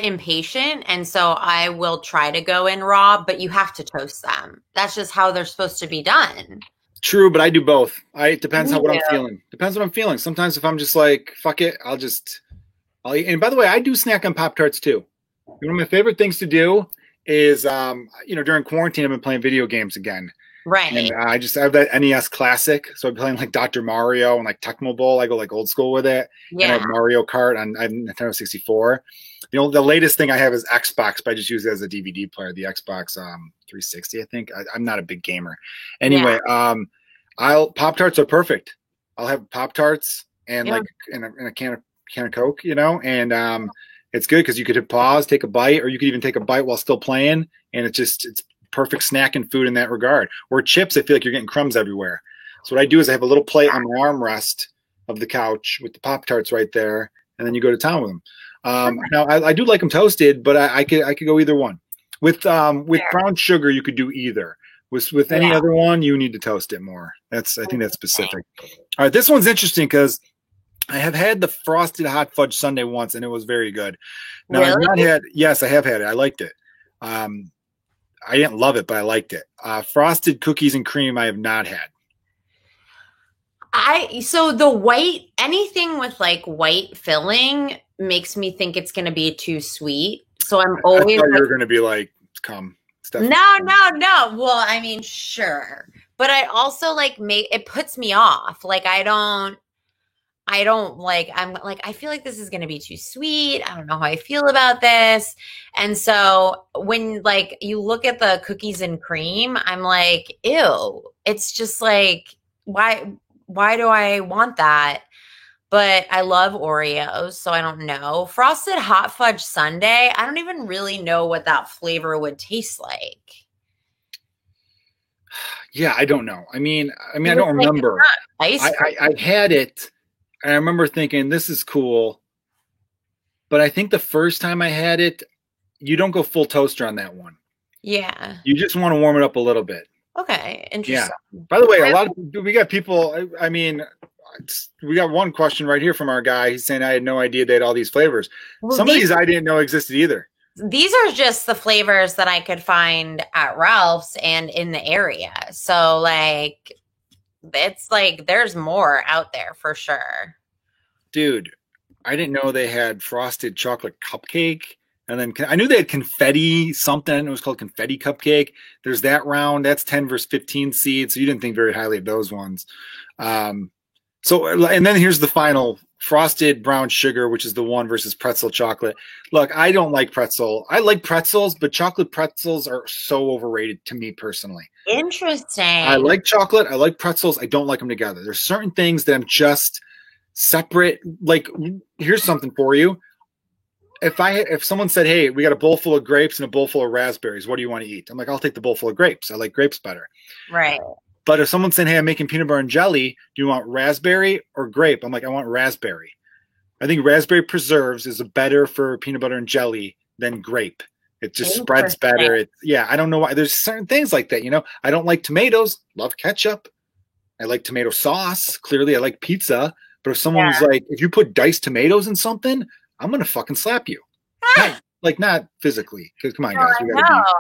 impatient, and so I will try to go in raw, but you have to toast them. That's just how they're supposed to be done. True, but I do both. It depends on what I'm feeling. Depends what I'm feeling. Sometimes if I'm just like, fuck it, I'll eat. And by the way, I do snack on Pop-Tarts too. One of my favorite things to do is, during quarantine, I've been playing video games again. Right. And I have that NES Classic. So I'm playing like Dr. Mario and like Tecmo Bowl. I go like old school with it. Yeah. And I have Mario Kart on Nintendo 64. The latest thing I have is Xbox, but I just use it as a DVD player, the Xbox 360, I think. I'm not a big gamer. Anyway, Pop-Tarts are perfect. I'll have Pop-Tarts and like in a can of Coke, and it's good because you could hit pause, take a bite, or you could even take a bite while still playing. And it's perfect snacking food in that regard. Or chips, I feel like you're getting crumbs everywhere. So what I do is I have a little plate on my armrest of the couch with the Pop-Tarts right there, and then you go to town with them. Now I do like them toasted, but I could go either one. With brown sugar, you could do either. With any other one, you need to toast it more. I think that's specific. All right, this one's interesting because I have had the frosted hot fudge sundae once, and it was very good. Now I've not had. Yes, I have had it. I liked it. I didn't love it, but I liked it. Frosted cookies and cream, I have not had. So the white, anything with like white filling makes me think it's going to be too sweet. So I'm always. I thought you were going to be like, come. No. Well, I mean, sure, but I also like it puts me off. Like I don't like, I'm like, I feel like this is going to be too sweet. I don't know how I feel about this. And so when like you look at the cookies and cream, I'm like, ew, it's just like, why do I want that? But I love Oreos, so I don't know. Frosted hot fudge sundae, I don't even really know what that flavor would taste like. Yeah, I don't know. I mean, I don't remember. I had it. And I remember thinking, this is cool. But I think the first time I had it, you don't go full toaster on that one. Yeah. You just want to warm it up a little bit. Okay. Interesting. Yeah. By the way, we got people, we got one question right here from our guy. He's saying, I had no idea they had all these flavors. Well, some of these I didn't know existed either. These are just the flavors that I could find at Ralph's and in the area. So like, it's like there's more out there for sure. Dude, I didn't know they had frosted chocolate cupcake. And then I knew they had confetti something. It was called confetti cupcake. There's that round. That's 10 versus 15 seeds. So you didn't think very highly of those ones. And then here's the final frosted brown sugar, which is the one versus pretzel chocolate. Look, I don't like pretzel. I like pretzels, but chocolate pretzels are so overrated to me personally. Interesting. I like chocolate. I like pretzels. I don't like them together. There's certain things that I'm just separate. Like, here's something for you. if someone said, "Hey, we got a bowl full of grapes and a bowl full of raspberries. What do you want to eat?" I'm like, "I'll take the bowl full of grapes. I like grapes better." Right. But if someone's saying, "Hey, I'm making peanut butter and jelly. Do you want raspberry or grape?" I'm like, "I want raspberry." I think raspberry preserves is better for peanut butter and jelly than grape. It just spreads better. I don't know why. There's certain things like that. I don't like tomatoes. Love ketchup. I like tomato sauce. Clearly, I like pizza. But if someone's like, if you put diced tomatoes in something, I'm gonna fucking slap you. Not physically. Because come on, guys,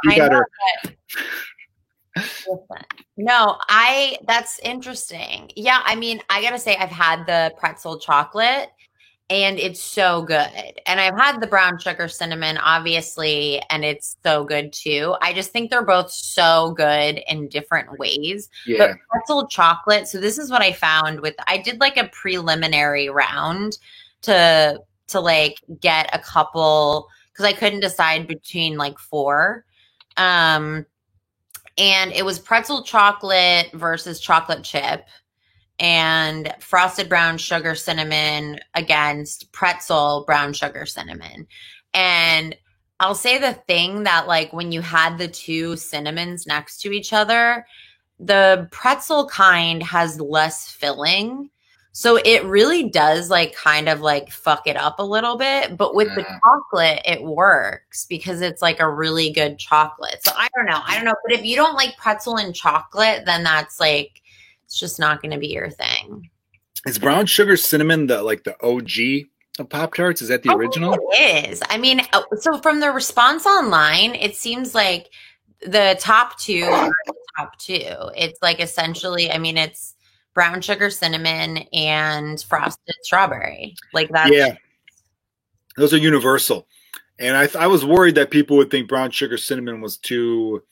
you gotta. No, that's interesting. Yeah, I mean, I gotta say, I've had the pretzel chocolate and it's so good. And I've had the brown sugar cinnamon, obviously, and it's so good too. I just think they're both so good in different ways. Yeah. But pretzel chocolate, so this is what I found I did like a preliminary round to like get a couple, because I couldn't decide between like 4. And it was pretzel chocolate versus chocolate chip, and frosted brown sugar cinnamon against pretzel brown sugar cinnamon. And I'll say the thing that, like, when you had the two cinnamons next to each other, the pretzel kind has less filling. So it really does like kind of like fuck it up a little bit. But with the chocolate, it works because it's like a really good chocolate. So I don't know. But if you don't like pretzel and chocolate, then that's like, it's just not going to be your thing. Is brown sugar cinnamon the OG of Pop-Tarts? Is that the original? It is. I mean, so from the response online, it seems like the top 2 are the top 2. It's like essentially, I mean, it's brown sugar cinnamon and frosted strawberry. Like that. Yeah. Those are universal. And I was worried that people would think brown sugar cinnamon was too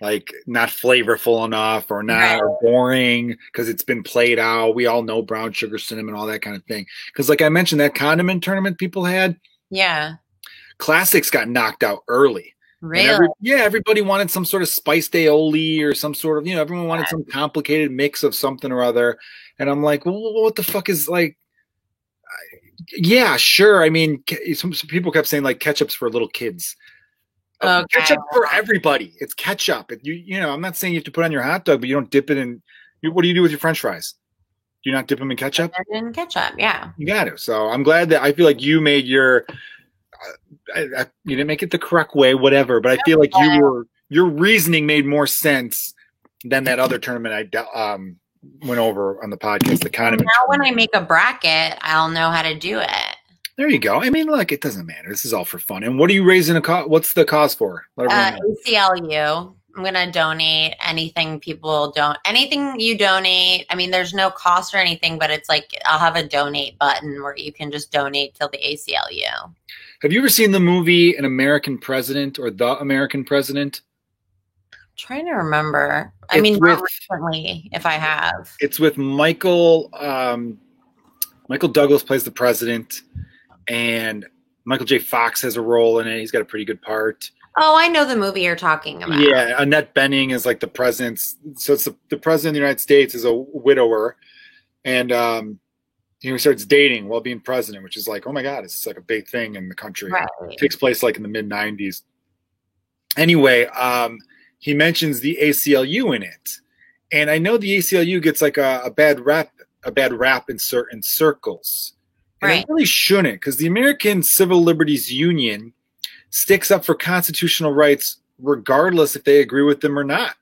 like not flavorful enough or not or boring because it's been played out. We all know brown sugar cinnamon, all that kind of thing. Because like I mentioned, that condiment tournament people had. Yeah. Classics got knocked out early. Really? Everybody wanted some sort of spiced aioli or some sort of, everyone wanted some complicated mix of something or other. And I'm like, well, what the fuck is like, yeah, sure. I mean, some people kept saying like ketchup's for little kids. Okay. Ketchup for everybody. It's ketchup. I'm not saying you have to put it on your hot dog, but you don't dip it in. What do you do with your French fries? Do you not dip them in ketchup? In ketchup, yeah. You got to. So I'm glad that I feel like you made your. You didn't make it the correct way, whatever. But I feel like your reasoning made more sense than that other tournament I went over on the podcast. The condiment. Now, when I make a bracket, I'll know how to do it. There you go. I mean, look, it doesn't matter. This is all for fun. And what are you raising what's the cause for? ACLU. I'm going to donate anything anything you donate. I mean, there's no cost or anything, but it's like, I'll have a donate button where you can just donate to the ACLU. Have you ever seen the movie An American President or The American President? I'm trying to remember. I mean, not recently, if I have. It's with Michael Douglas plays the president. And Michael J. Fox has a role in it. He's got a pretty good part. Oh, I know the movie you're talking about. Yeah, Annette Bening is like the president's. So it's the president of the United States is a widower, and he starts dating while being president, which is like, oh my god, it's like a big thing in the country. Right. It takes place like in the mid '90s. Anyway, he mentions the ACLU in it, and I know the ACLU gets like a bad rap in certain circles. And it really shouldn't, because the American Civil Liberties Union sticks up for constitutional rights regardless if they agree with them or not.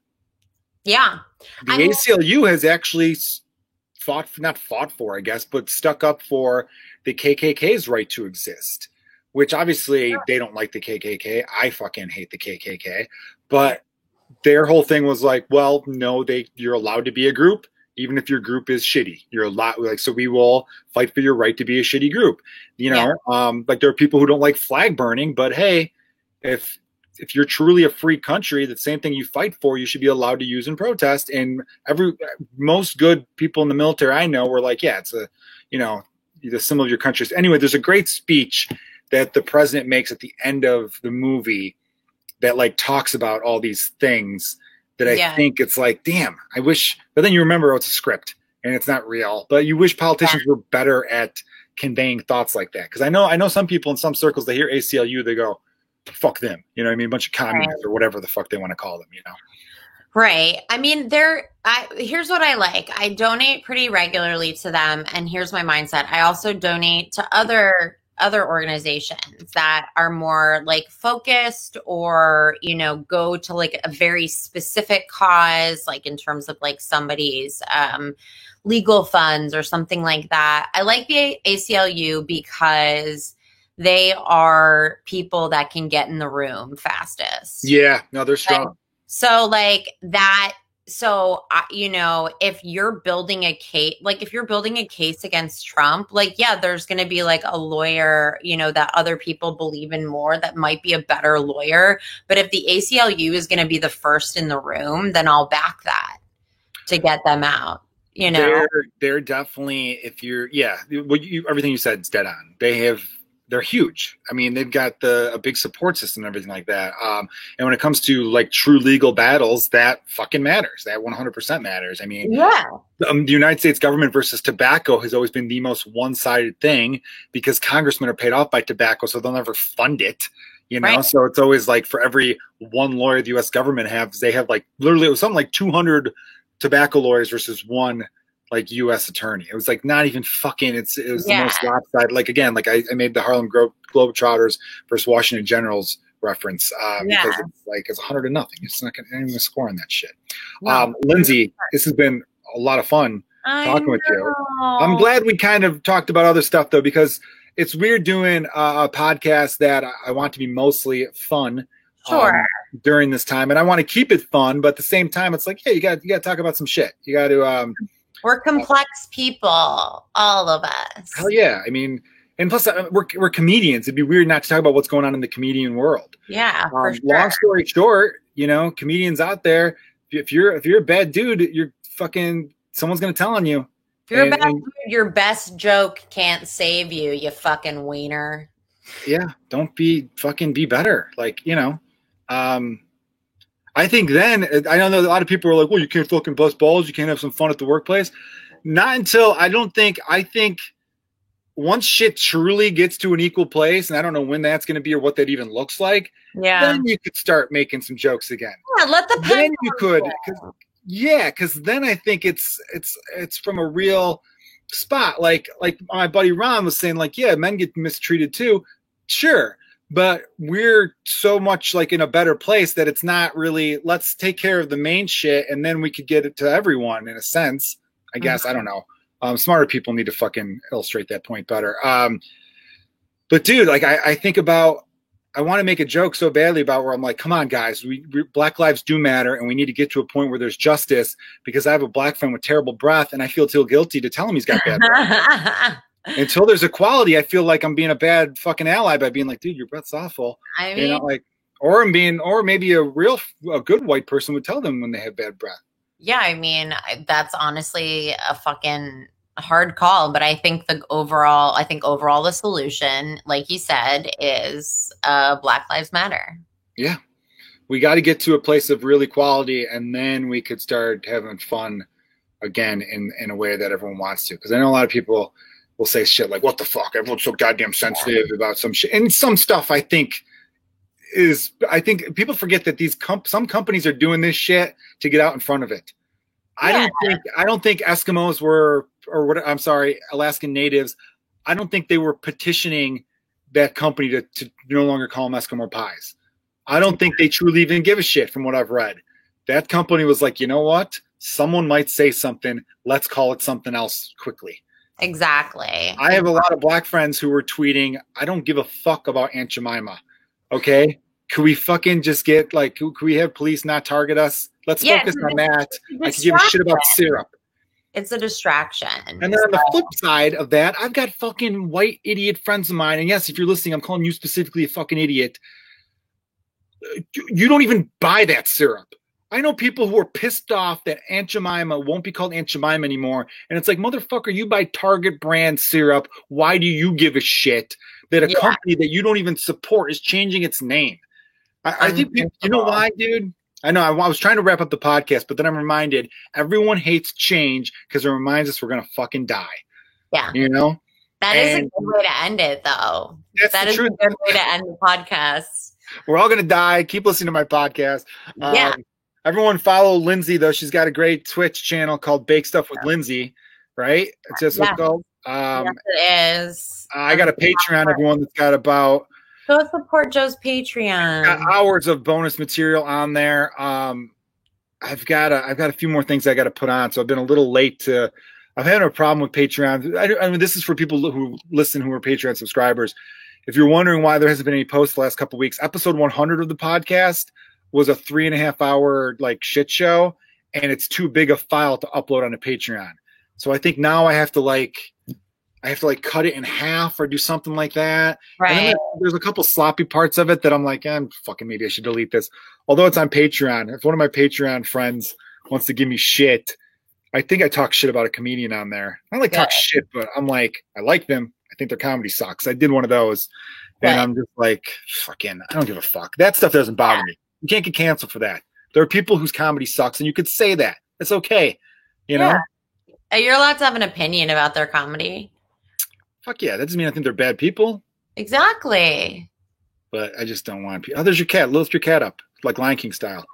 Yeah. The ACLU has actually not fought for, I guess, but stuck up for the KKK's right to exist, which obviously they don't like the KKK. I fucking hate the KKK. But their whole thing was like, well, no, you're allowed to be a group. Even if your group is shitty, you're a lot like, so we will fight for your right to be a shitty group. Like there are people who don't like flag burning, but hey, if you're truly a free country, the same thing you fight for, you should be allowed to use and protest. And most good people in the military I know were like, yeah, it's the symbol of your country. Anyway, there's a great speech that the president makes at the end of the movie that like talks about all these things. That I think it's like, damn, I wish, but then you remember it's a script and it's not real, but you wish politicians were better at conveying thoughts like that. Because I know some people in some circles, they hear ACLU, they go, fuck them. You know what I mean? A bunch of communists or whatever the fuck they want to call them, you know? Right. I mean, here's what I like. I donate pretty regularly to them, and here's my mindset. I also donate to other organizations that are more like focused, or, you know, go to like a very specific cause, like in terms of like somebody's legal funds or something like that. I like the ACLU because they are people that can get in the room fastest. Yeah, no, they're strong. So like that. So, you know, if you're building a case, like if you're building a case against Trump, like, yeah, there's going to be like a lawyer, you know, that other people believe in more, that might be a better lawyer. But if the ACLU is going to be the first in the room, then I'll back that to get them out. You know, they're definitely, if you're, everything you said is dead on. They're huge. I mean, they've got a big support system and everything like that. And when it comes to like true legal battles, that fucking matters. That 100% matters. I mean, the United States government versus tobacco has always been the most one-sided thing, because congressmen are paid off by tobacco, so they'll never fund it. You know, so it's always like for every one lawyer the U.S. government has, they have like literally it was something like 200 tobacco lawyers versus one like U.S. attorney. It was like not even fucking. It was the most lopsided. Like again, like I made the Harlem Globetrotters versus Washington Generals reference because it's 100-0. It's not going to score on that shit. No, Lindsay, this has been a lot of fun talking with you. I'm glad we kind of talked about other stuff though, because it's weird doing a podcast that I want to be mostly fun. During this time, and I want to keep it fun, but at the same time, it's like, hey, you got to talk about some shit. You got to. We're complex people, all of us. Hell yeah! I mean, and plus, we're comedians. It'd be weird not to talk about what's going on in the comedian world. Yeah, for sure. Long story short, you know, comedians out there, if you're a bad dude, you're fucking someone's gonna tell on you. If you're a bad dude, your best joke can't save you. You fucking wiener. Yeah, don't be better. Like, you know. I think then, I know that a lot of people are like, well, you can't fucking bust balls. You can't have some fun at the workplace. Not until I think once shit truly gets to an equal place, and I don't know when that's going to be or what that even looks like, then you could start making some jokes again. Yeah, let the then you could. Because then I think it's from a real spot. Like my buddy Ron was saying, like, yeah, men get mistreated too. Sure. But we're so much like in a better place that it's not really, let's take care of the main shit and then we could get it to everyone in a sense, I guess. I don't know. Smarter people need to fucking illustrate that point better. But dude, like I think about, I want to make a joke so badly about where I'm like, come on guys, we Black lives do matter and we need to get to a point where there's justice, because I have a black friend with terrible breath and I feel guilty to tell him he's got bad breath. Until there's equality, I feel like I'm being a bad fucking ally by being like, dude, your breath's awful. I mean, you know, like, or maybe a good white person would tell them when they have bad breath. Yeah, I mean, that's honestly a fucking hard call, but I think overall the solution, like you said, is Black Lives Matter. Yeah, we got to get to a place of real equality, and then we could start having fun again in a way that everyone wants to. Because I know a lot of people will say shit like, what the fuck? Everyone's so goddamn sensitive about some shit. And some stuff I think people forget that some companies are doing this shit to get out in front of it. I don't think Eskimos Alaskan natives, I don't think they were petitioning that company to no longer call them Eskimo pies. I don't think they truly even give a shit from what I've read. That company was like, you know what? Someone might say something. Let's call it something else quickly. Exactly. I have a lot of black friends who were tweeting, I don't give a fuck about Aunt Jemima. Okay? Could we fucking just get, like, could we have police not target us? Let's focus on that. I can give a shit about syrup. It's a distraction. And then on the flip side of that, I've got fucking white idiot friends of mine. And yes, if you're listening, I'm calling you specifically a fucking idiot. You don't even buy that syrup. I know people who are pissed off that Aunt Jemima won't be called Aunt Jemima anymore. And it's like, motherfucker, you buy Target brand syrup. Why do you give a shit that a company that you don't even support is changing its name? I think, you know why, dude? I know I was trying to wrap up the podcast, but then I'm reminded everyone hates change because it reminds us we're going to fucking die. Yeah. You know? That is a good way to end it, though. That is a good way to end the podcast. We're all going to die. Keep listening to my podcast. Yeah. Everyone follow Lindsay, though. She's got a great Twitch channel called Bake Stuff with Lindsay, right? It's just what's called. Yes, it is. I got a Patreon, everyone, that's got about... Go support Joe's Patreon. Got hours of bonus material on there. I've got a few more things I got to put on, so I've been a little late to... I'm having a problem with Patreon. I mean, this is for people who listen who are Patreon subscribers. If you're wondering why there hasn't been any posts the last couple of weeks, episode 100 of the podcast was a 3.5 hour like shit show, and it's too big a file to upload on a Patreon. So I think now I have to cut it in half or do something like that. Right. There's a couple sloppy parts of it that I'm like, maybe I should delete this. Although it's on Patreon. If one of my Patreon friends wants to give me shit, I think I talk shit about a comedian on there. I don't like talk shit, but I'm like, I like them. I think their comedy sucks. I did one of those, and I'm just like, fucking, I don't give a fuck. That stuff doesn't bother me. You can't get canceled for that. There are people whose comedy sucks, and you could say that. It's okay. You know? You're allowed to have an opinion about their comedy. Fuck yeah. That doesn't mean I think they're bad people. Exactly. But I just don't want people. Oh, there's your cat. Lift your cat up, like Lion King style.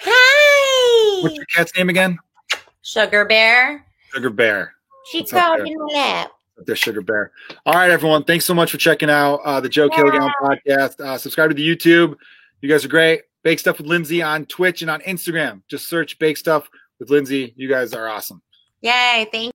Hi. What's your cat's name again? Sugar Bear. Sugar Bear. She crawled in my lap. The Sugar Bear. All right, everyone. Thanks so much for checking out the Joe Kilgallen podcast. Subscribe to the YouTube. You guys are great. Bake Stuff with Lindsay on Twitch and on Instagram. Just search Bake Stuff with Lindsay. You guys are awesome. Yay. Thank you.